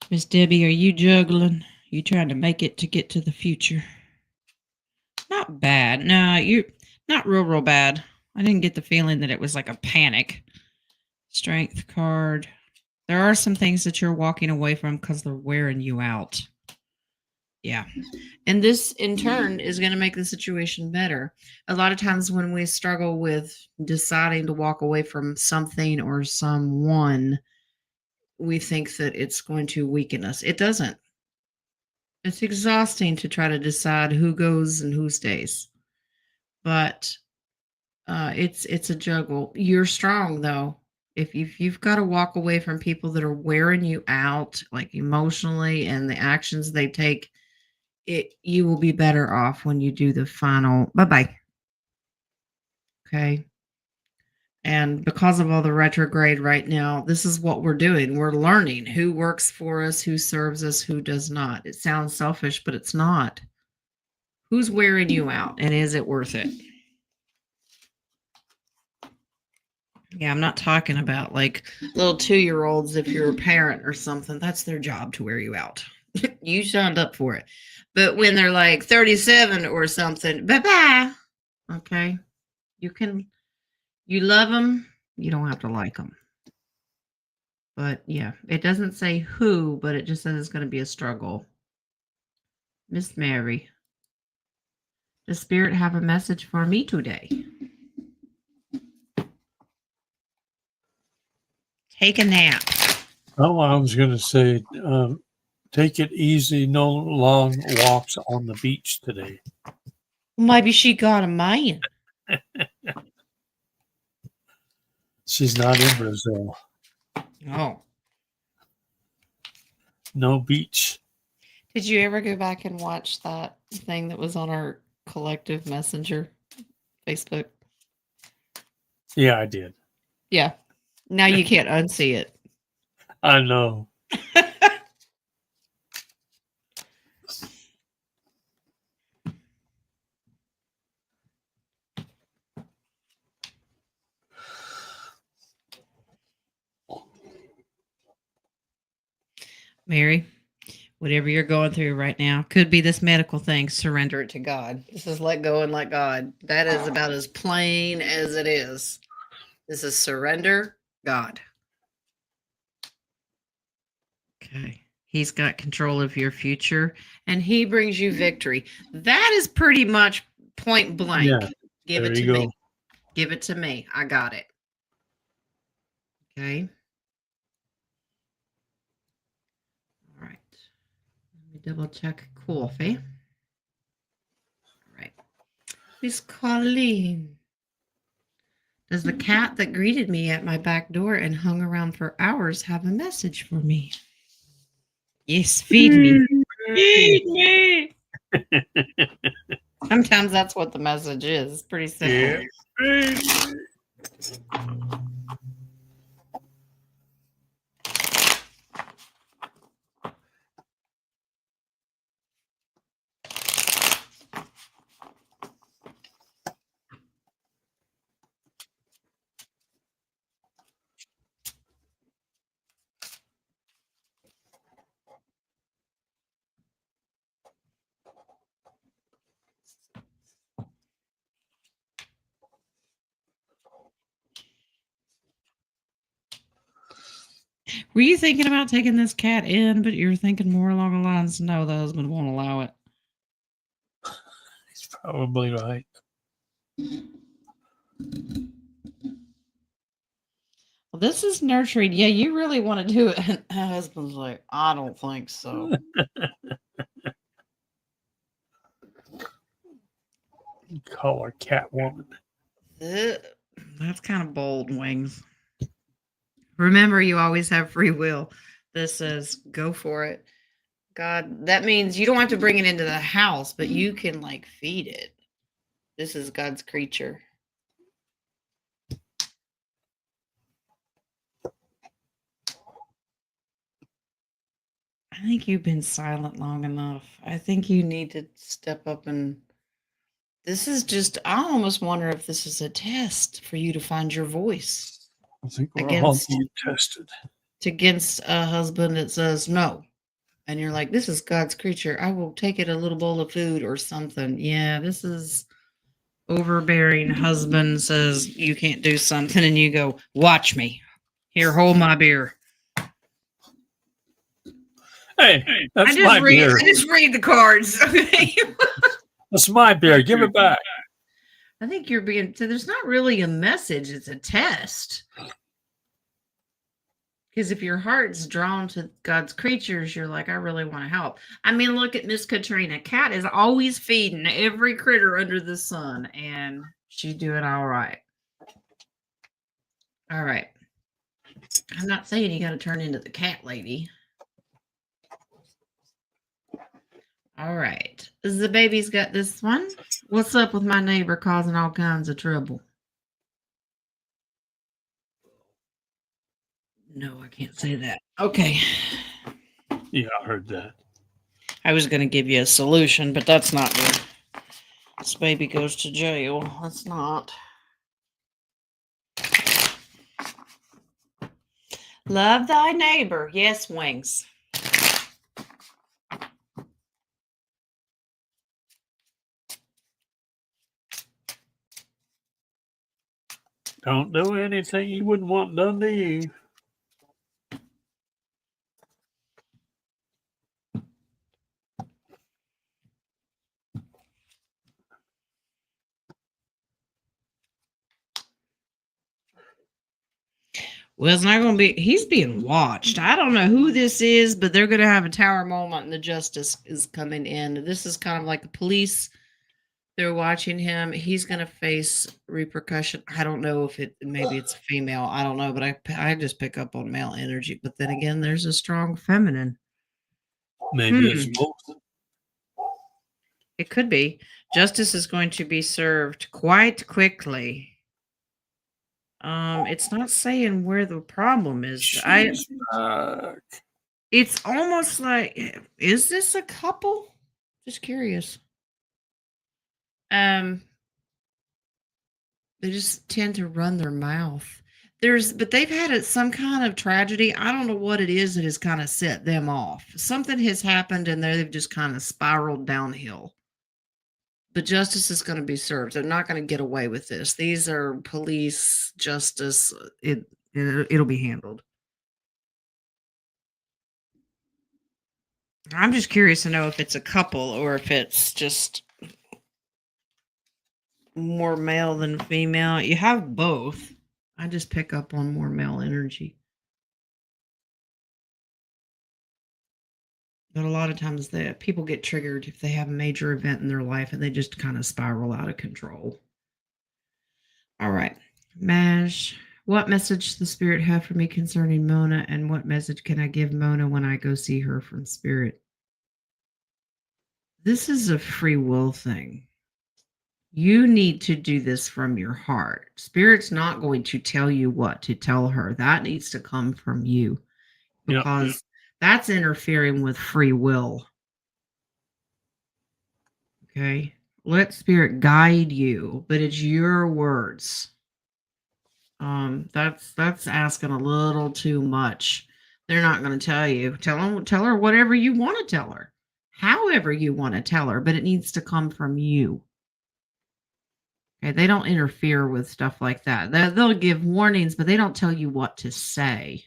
Miss Debbie, are you juggling? You trying to make it to get to the future? Not bad. No, you're not real bad. I didn't get the feeling that it was like a panic. Strength card. There are some things that you're walking away from because they're wearing you out. Yeah. And this, in turn, is going to make the situation better. A lot of times when we struggle with deciding to walk away from something or someone, we think that it's going to weaken us. It doesn't. It's exhausting to try to decide who goes and who stays. But it's a juggle. You're strong though. If you've got to walk away from people that are wearing you out, like emotionally, and the actions they take, you will be better off when you do the final bye-bye. Okay. And because of all the retrograde right now, this is what we're doing. We're learning who works for us, who serves us, who does not. It sounds selfish, but it's not. Who's wearing you out, and is it worth it? Yeah, I'm not talking about like little 2-year-olds. If you're a parent or something, that's their job to wear you out. You signed up for it. But when they're like 37 or something, bye-bye. Okay. You love them. You don't have to like them. But yeah, it doesn't say who, but it just says it's going to be a struggle. Miss Mary, does Spirit have a message for me today? Take a nap.
Oh, I was going to say, take it easy. No long walks on the beach today.
Maybe she got a man.
She's not in Brazil.
Oh.
No beach.
Did you ever go back and watch that thing that was on our collective messenger Facebook?
Yeah, I did.
Yeah. Now you can't unsee it.
I know.
Mary, whatever you're going through right now, could be this medical thing, surrender it to God. This is let go and let God. That is about as plain as it is. This is surrender God. Okay. He's got control of your future and he brings you victory. That is pretty much point blank.
Yeah,
Give it
there you
to
go.
me. Give it to me. I got it. Okay. All right. Let me double check coffee. All right. Miss Colleen. Does the cat that greeted me at my back door and hung around for hours have a message for me? Yes, feed me. Feed me. Sometimes that's what the message is. It's pretty simple.
Yeah.
Were you thinking about taking this cat in, but you're thinking more along the lines, no, the husband won't allow it?
He's probably right.
Well, this is nurturing. Yeah, you really want to do it. And the husband's like, I don't think so.
Call her Catwoman.
That's kind of bold, Wings. Remember, you always have free will. This says, go for it. God, that means you don't have to bring it into the house, but you can like feed it. This is God's creature. I think you've been silent long enough. I think you need to step up and this is just, I almost wonder if this is a test for you to find your voice.
I think we're all being tested.
Against a husband that says no. And you're like, this is God's creature. I will take it a little bowl of food or something. Yeah, this is overbearing husband says you can't do something. And you go, watch me. Here, hold my beer.
Hey, that's my beer.
I just read the cards. Okay.
That's my beer. Give it back.
I think you're being, so there's not really a message. It's a test. Because if your heart's drawn to God's creatures, you're like, I really want to help. I mean, look at Miss Katrina. Cat is always feeding every critter under the sun, and she's doing all right. All right. I'm not saying you got to turn into the cat lady. All right. The baby's got this one. What's up with my neighbor causing all kinds of trouble? No, I can't say that. Okay.
Yeah, I heard that.
I was going to give you a solution, but that's not good. This baby goes to jail. That's not. Love thy neighbor. Yes, Wings.
Don't do anything you wouldn't want done to you.
Well, it's not going to be, he's being watched. I don't know who this is, but they're going to have a tower moment and the justice is coming in. This is kind of like the police. They're watching him. He's going to face repercussion. I don't know if maybe it's a female. I don't know, but I just pick up on male energy. But then again, there's a strong feminine.
Maybe it's both.
It could be. Justice is going to be served quite quickly. It's not saying where the problem is. It's almost like, is this a couple? Just curious. They just tend to run their mouth. But they've had some kind of tragedy. I don't know what it is that has kind of set them off. Something has happened and they've just kind of spiraled downhill. But justice is going to be served. They're not going to get away with this. These are police justice. It'll be handled. I'm just curious to know if it's a couple or if it's just more male than female. You have both. I just pick up on more male energy. But a lot of times people get triggered if they have a major event in their life and they just kind of spiral out of control. All right. Maj, what message does the Spirit have for me concerning Mona, and what message can I give Mona when I go see her from Spirit? This is a free will thing. You need to do this from your heart. Spirit's not going to tell you what to tell her. That needs to come from you because that's interfering with free will. Okay. Let Spirit guide you, but it's your words. That's asking a little too much. They're not going to tell you. Tell her whatever you want to tell her, however you want to tell her, but it needs to come from you. Okay, they don't interfere with stuff like that. They'll give warnings, but they don't tell you what to say.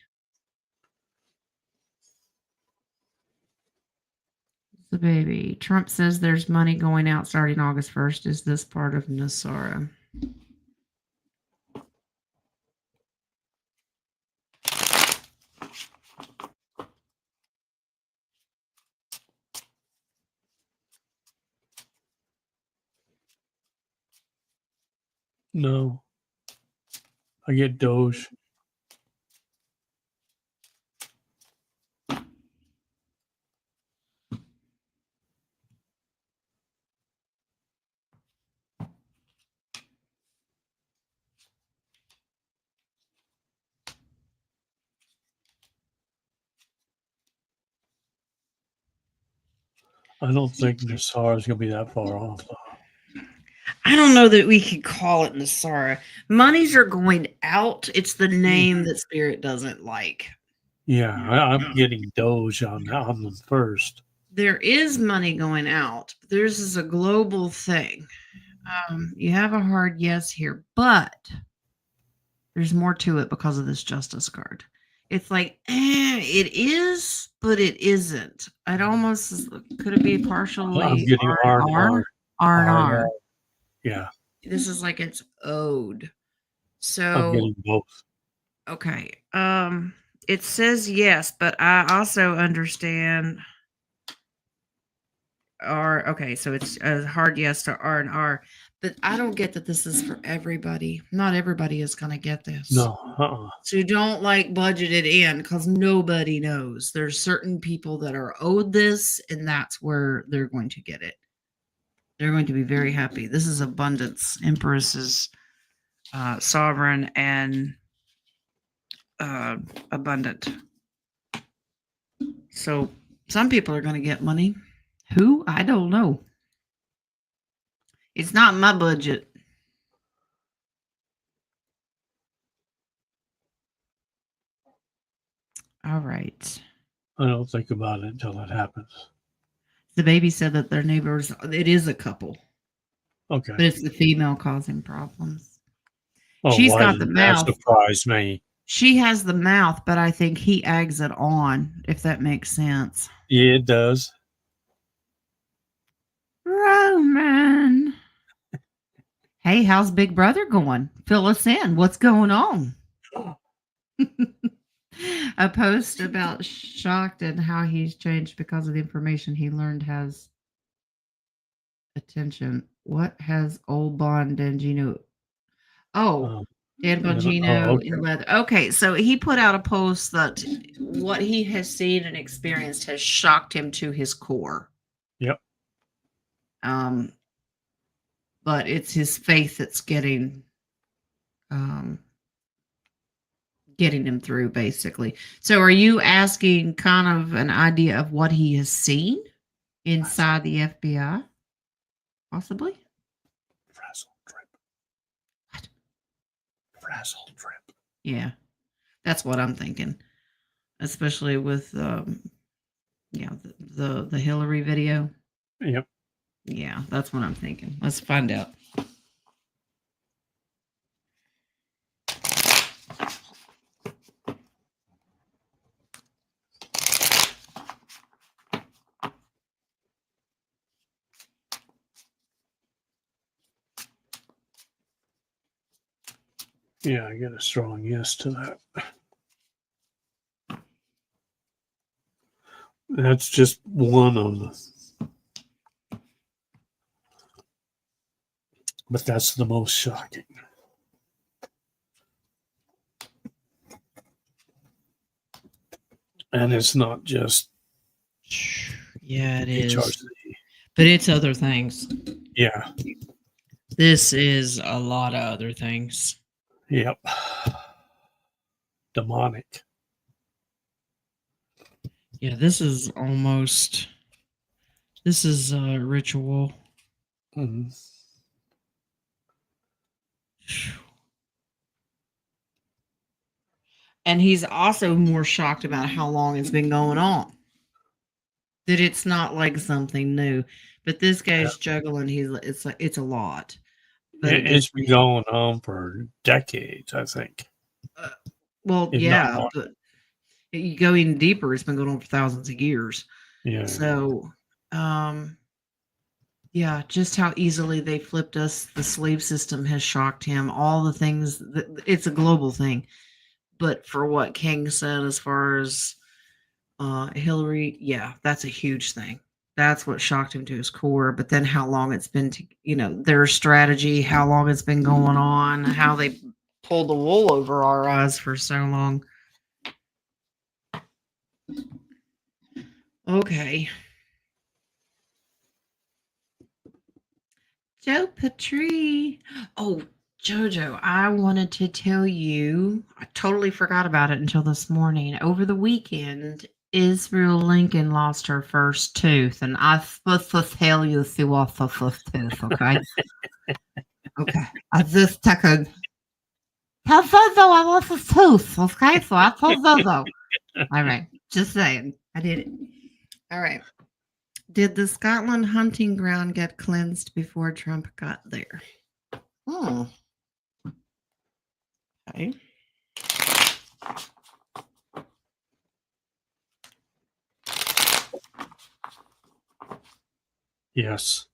The baby. Trump says there's money going out starting August 1st. Is this part of NASARA?
No. I get Doge. I don't think NASARA is going to be that far off.
I don't know that we could call it NASARA. Monies are going out. It's the name that Spirit doesn't like.
Yeah, I'm getting Doge on them first.
There is money going out. This is a global thing. You have a hard yes here, but there's more to it because of this justice card. It's like, it is, but it isn't. It almost could it be partially
I'm getting R&R.
R&R.
Yeah.
This is like it's owed.
I'm
So
getting both.
okay. It says yes, but I also understand R. Okay, so it's a hard yes to R&R, but I don't get that this is for everybody. Not everybody is going to get this.
No.
So you don't like budget it in because nobody knows. There's certain people that are owed this, and that's where they're going to get it. They're going to be very happy. This is abundance. Empress is sovereign and abundant. So some people are going to get money. Who? I don't know. It's not my budget. All right.
I don't think about it until it happens.
The baby said that their neighbors, it is a couple,
Okay.
but it's the female causing problems.
Oh,
She's
why
got the
did that
mouth.
surprise me?
She has the mouth, but I think he eggs it on, if that makes sense.
Yeah, it does.
Roman. Hey, how's Big Brother going? Fill us in. What's going on? A post about shocked and how he's changed because of the information he learned has attention. What has old Bongino? Oh, Dan Bongino in leather. Okay, so he put out a post that what he has seen and experienced has shocked him to his core.
Yep.
But it's his faith that's getting him through, basically. So are you asking kind of an idea of what he has seen inside the FBI? Possibly?
Frazzle trip. What? Frazzle trip.
Yeah. That's what I'm thinking. Especially with the Hillary video.
Yep.
Yeah, that's what I'm thinking. Let's find out.
Yeah, I get a strong yes to that. That's just one of them. But that's the most shocking. And it's not just.
Yeah, it is.
HRC.
But it's other things.
Yeah.
This is a lot of other things.
Yep. Demonic.
Yeah, this is ritual.
Mm-hmm.
And he's also more shocked about how long it's been going on. That it's not like something new. But this guy's juggling. It's a lot. But
It's been going on for decades, I think.
Well, yeah, but you go even deeper. It's been going on for thousands of years.
Yeah.
So Yeah, just how easily they flipped us. The slave system has shocked him. All the things that it's a global thing. But for what King said as far as Hillary, yeah, that's a huge thing. That's what shocked him to his core. But then how long it's been to, their strategy, how long it's been going on, how they pulled the wool over our eyes for so long. Okay. Joe Patry. Oh, Jojo, I wanted to tell you, I totally forgot about it until this morning. Over the weekend, Israel Lincoln lost her first tooth, and I'm supposed to tell you she lost her first tooth, okay? Okay. I just took a. Tell Zozo I lost his tooth, okay? So I told Zozo. All right. Just saying. I did it. All right. Did the Scotland hunting ground get cleansed before Trump got there? Oh. Okay.
Yes.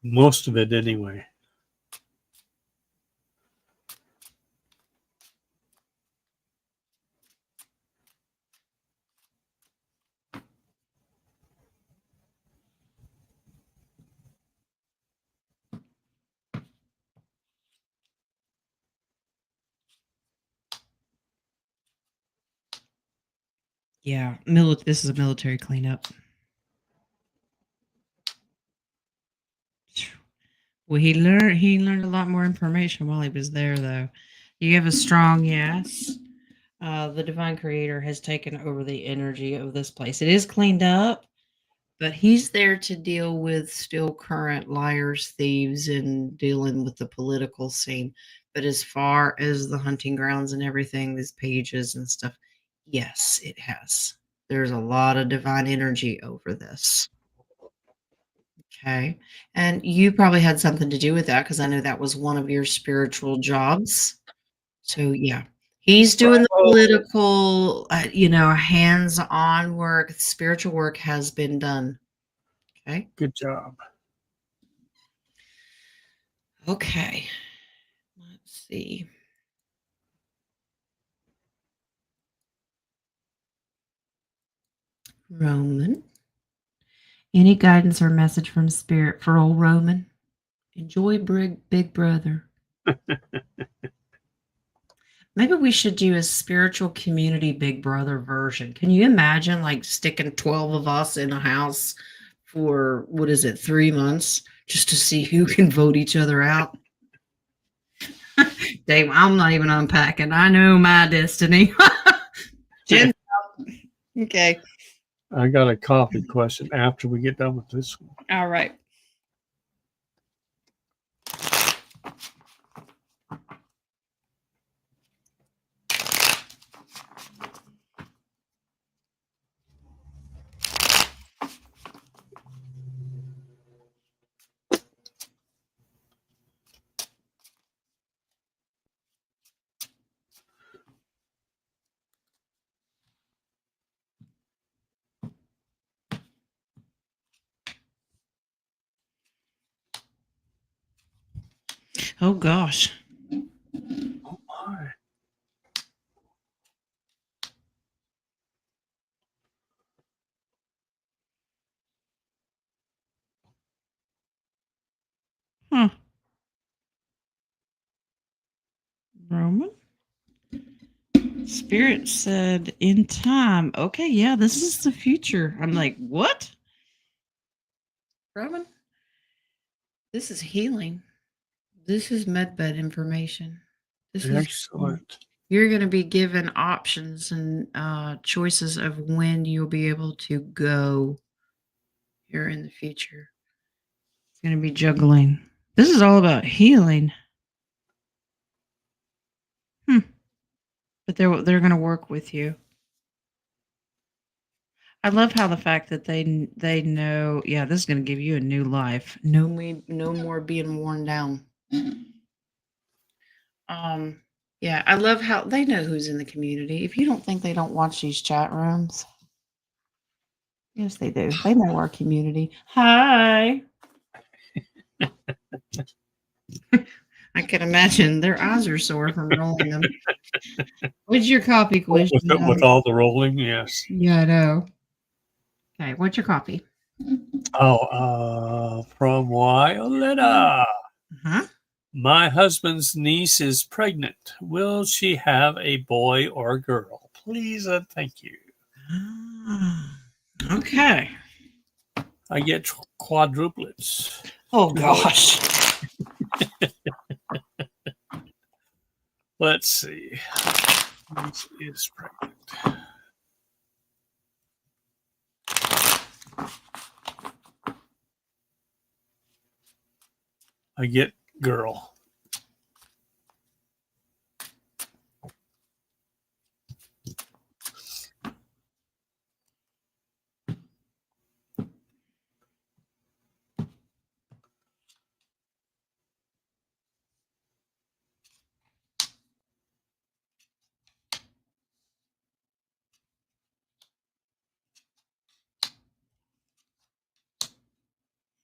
Most of it, anyway.
Yeah, this is a military cleanup. Well, he learned a lot more information while he was there, though. You have a strong yes. The divine creator has taken over the energy of this place. It is cleaned up, but he's there to deal with still current liars, thieves, and dealing with the political scene. But as far as the hunting grounds and everything, these pages and stuff, yes, it has. There's a lot of divine energy over this. Okay. And you probably had something to do with that because I know that was one of your spiritual jobs. So, yeah, he's doing the political, hands-on work. Spiritual work has been done. Okay.
Good job.
Okay. Let's see. Roman. Any guidance or message from spirit for old Roman? Enjoy Big Brother. Maybe we should do a spiritual community Big Brother version. Can you imagine like sticking 12 of us in a house for, 3 months just to see who can vote each other out? Dave, I'm not even unpacking. I know my destiny. Jen, okay.
I got a coffee question after we get done with this one.
All right. Oh, gosh.
Oh, my.
Huh. Roman? Spirit said in time. Okay, yeah, this is the future. I'm like, what? Roman? This is healing. This is medbed information. This is
Excellent.
you're going to be given options and choices of when you'll be able to go here in the future. It's going to be juggling. This is all about healing. But they're going to work with you. I love how the fact that they know, yeah, this is going to give you a new life. No more being worn down. Yeah, I love how they know who's in the community. If you don't think they don't watch these chat rooms, Yes, they do. They know our community. Hi. I can imagine their eyes are sore from rolling them. What's your coffee question?
With all the rolling, yes.
Yeah, I know. Okay, what's your coffee?
From Violetta.
Huh?
My husband's niece is pregnant. Will she have a boy or girl? Please and thank you.
Okay.
I get quadruplets.
Oh gosh.
Let's see. Niece is pregnant. I get girl.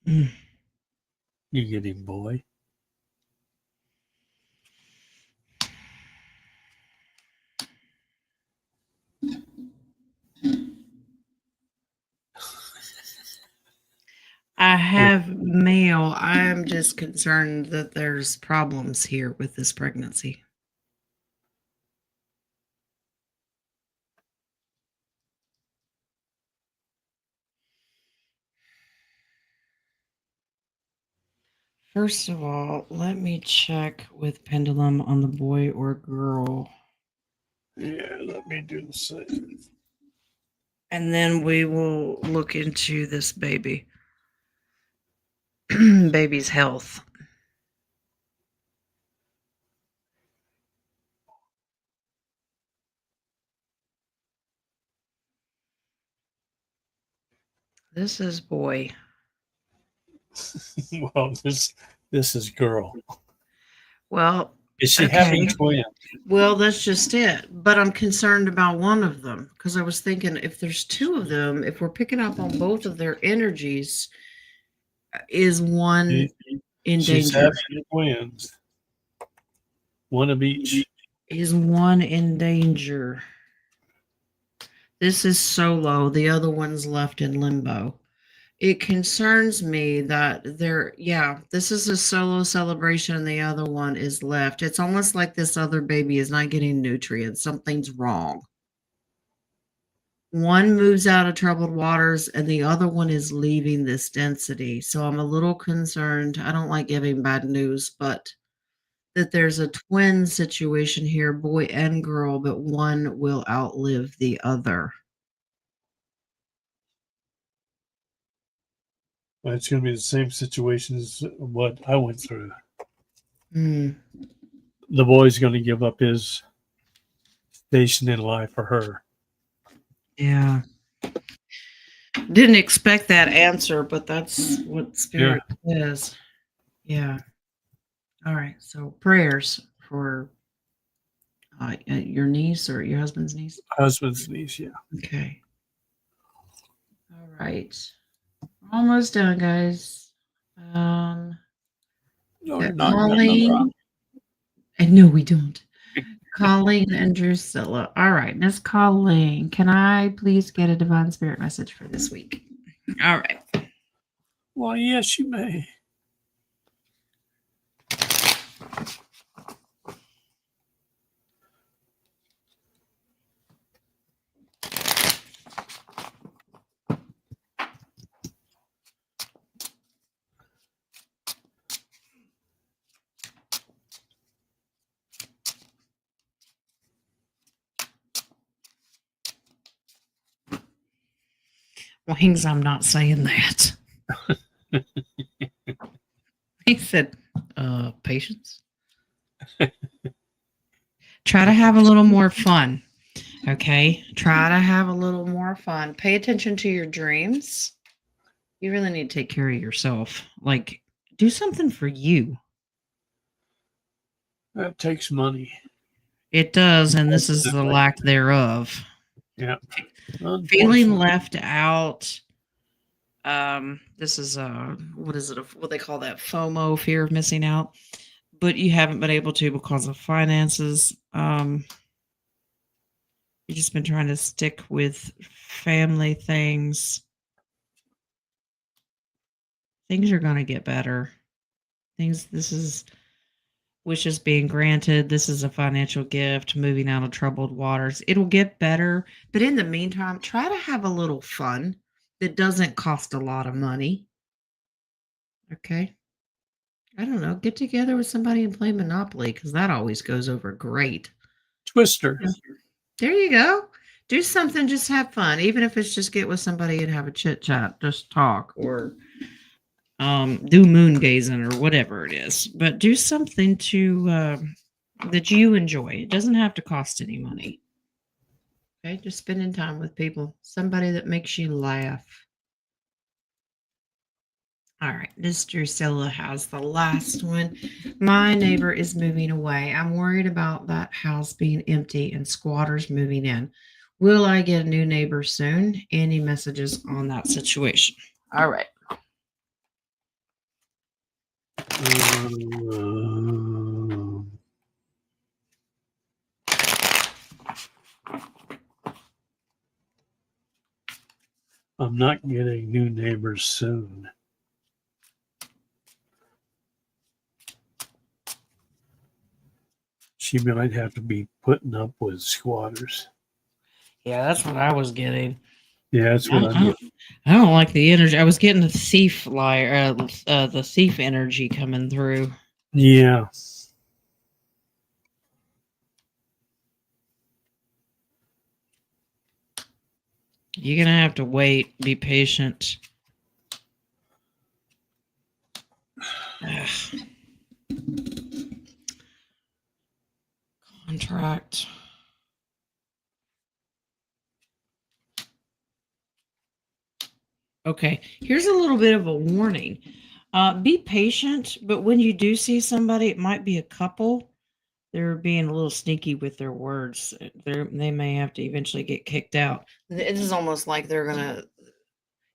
Mm.
You getting boy?
I have male. I'm just concerned that there's problems here with this pregnancy. First of all, let me check with Pendulum on the boy or girl.
Yeah, let me do the same.
And then we will look into this baby. Baby's health. This is boy.
Well, this is girl.
Well,
Is she
okay.
having twins?
Well, that's just it. But I'm concerned about one of them because I was thinking if there's two of them, if we're picking up on both of their energies, is one in
She's
danger?
having twins. One of each.
Is one in danger? This is solo. The other one's left in limbo. It concerns me that this is a solo celebration and the other one is left. It's almost like this other baby is not getting nutrients. Something's wrong. One moves out of troubled waters and the other one is leaving this density. So I'm a little concerned. I don't like giving bad news, but that there's a twin situation here, boy and girl, but one will outlive the other.
It's going to be the same situation as what I went through.
Hmm.
The boy's going to give up his station in life for her.
Yeah. Didn't expect that answer, but that's what spirit is. Yeah. All right. So prayers for your niece or your husband's niece.
Husband's niece, yeah.
Okay. All right. Almost done, guys.
No,
Yeah,
you're not.
Colleen. And no, we don't. Colleen and Drusilla. All right, Miss Colleen, can I please get a divine spirit message for this week? All right.
Well, yes, you may.
Wings, I'm not saying that. He said, patience. Try to have a little more fun. Okay. Try to have a little more fun. Pay attention to your dreams. You really need to take care of yourself. Like, do something for you.
That takes money.
It does, and this is the lack thereof.
Yeah.
Feeling
Unfortunately.
left out. This is what is it? What they call that? FOMO, fear of missing out. But you haven't been able to because of finances. You've just been trying to stick with family things. Things are going to get better. This is wishes being granted. This is a financial gift, moving out of troubled waters. It'll get better. But in the meantime, try to have a little fun that doesn't cost a lot of money. Okay. I don't know. Get together with somebody and play Monopoly because that always goes over great.
Twister.
Yeah. There you go. Do something, just have fun. Even if it's just get with somebody and have a chit chat, just talk or do moon gazing or whatever it is. But do something to that you enjoy. It doesn't have to cost any money. Okay, just spending time with people. Somebody that makes you laugh. All right, this Drusilla has the last one. My neighbor is moving away. I'm worried about that house being empty and squatters moving in. Will I get a new neighbor soon? Any messages on that situation? All right.
I'm not getting new neighbors soon. She might have to be putting up with squatters.
Yeah, that's what I was getting.
Yeah, that's what I'm getting.
I don't like the energy. I was getting the thief the thief energy coming through.
Yeah.
You're gonna have to wait. Be patient. Contract. Okay, here's a little bit of a warning. Be patient, but when you do see somebody, it might be a couple. They're being a little sneaky with their words. They may have to eventually get kicked out. It is almost like they're gonna,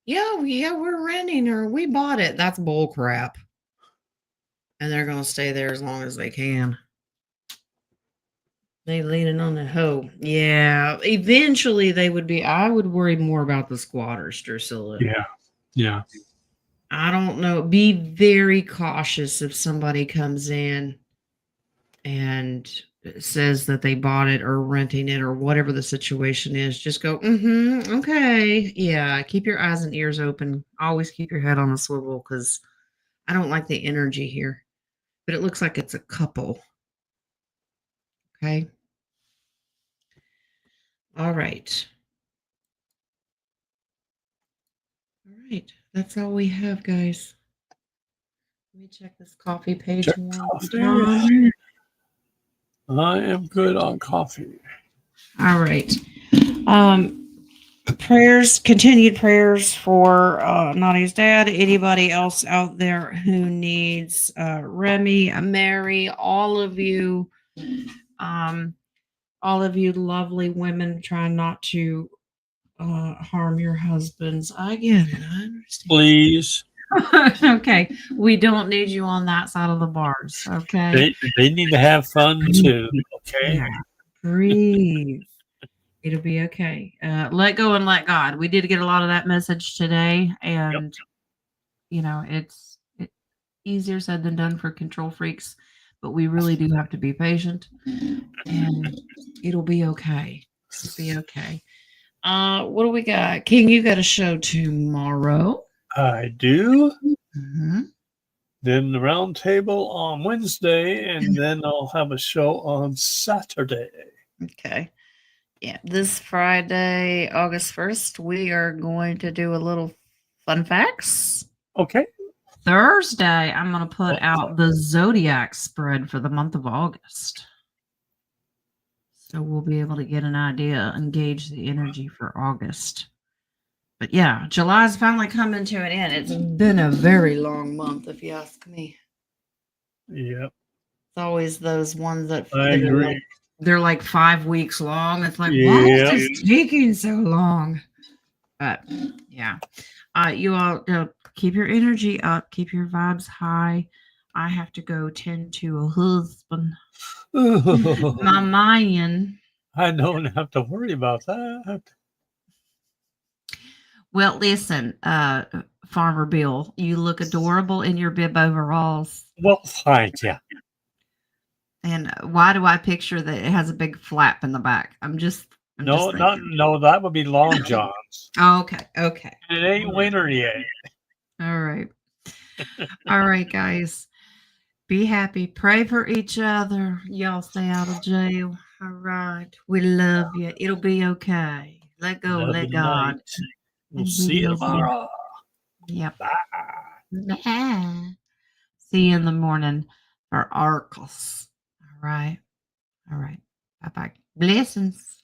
yeah, we're renting or we bought it. That's bull crap. And they're gonna stay there as long as they can. They leaning on the hoe. Yeah, eventually they would be. I would worry more about the squatters, Drusilla.
Yeah. Yeah.
I don't know. Be very cautious if somebody comes in and says that they bought it or renting it or whatever the situation is. Just go, okay. Yeah, keep your eyes and ears open. Always keep your head on a swivel because I don't like the energy here. But it looks like it's a couple. Okay. All right. All right. That's all we have, guys. Let me check this coffee page
Check
one
coffee.
more time.
I am good on coffee.
All right. Continued prayers for Nadia's dad. Anybody else out there who needs Remy, Mary, all of you lovely women trying not to harm your husbands. I get it. I understand.
Please.
Okay. We don't need you on that side of the bars. Okay.
They need to have fun too. Okay.
Yeah. Breathe. It'll be okay. Let go and let God. We did get a lot of that message today, and it's easier said than done for control freaks, but we really do have to be patient, and it'll be okay. It'll be okay. What do we got? King, you got a show tomorrow.
I do.
Mm-hmm.
Then the Roundtable on Wednesday, and then I'll have a show on Saturday.
Okay. Yeah, this Friday, August 1st, we are going to do a little fun facts.
Okay.
Thursday, I'm going to put out the Zodiac spread for the month of August. So we'll be able to get an idea and gauge the energy for August. But yeah, July's finally coming to an end. It's been a very long month, if you ask me.
Yep.
It's always those ones that
I agree.
they're like 5 weeks long. It's like, why
Yeah.
is this taking so long? But yeah, you all keep your energy up, keep your vibes high. I have to go tend to a husband, my man.
I don't have to worry about that.
Well, listen, Farmer Bill, you look adorable in your bib overalls.
Well, thank you.
And why do I picture that it has a big flap in the back? I'm just
No,
thinking.
no, that would be Long John's.
Oh, okay.
It ain't winter yet.
All right. All right, guys. Be happy. Pray for each other. Y'all stay out of jail. All right. We love you. It'll be okay. Let go.
Love
Let
and
God.
light. We'll
And
see
He
you
loves you.
tomorrow.
Yep.
Bye.
Bye. See you in the morning for Arcos. All right. Bye-bye. Blessings.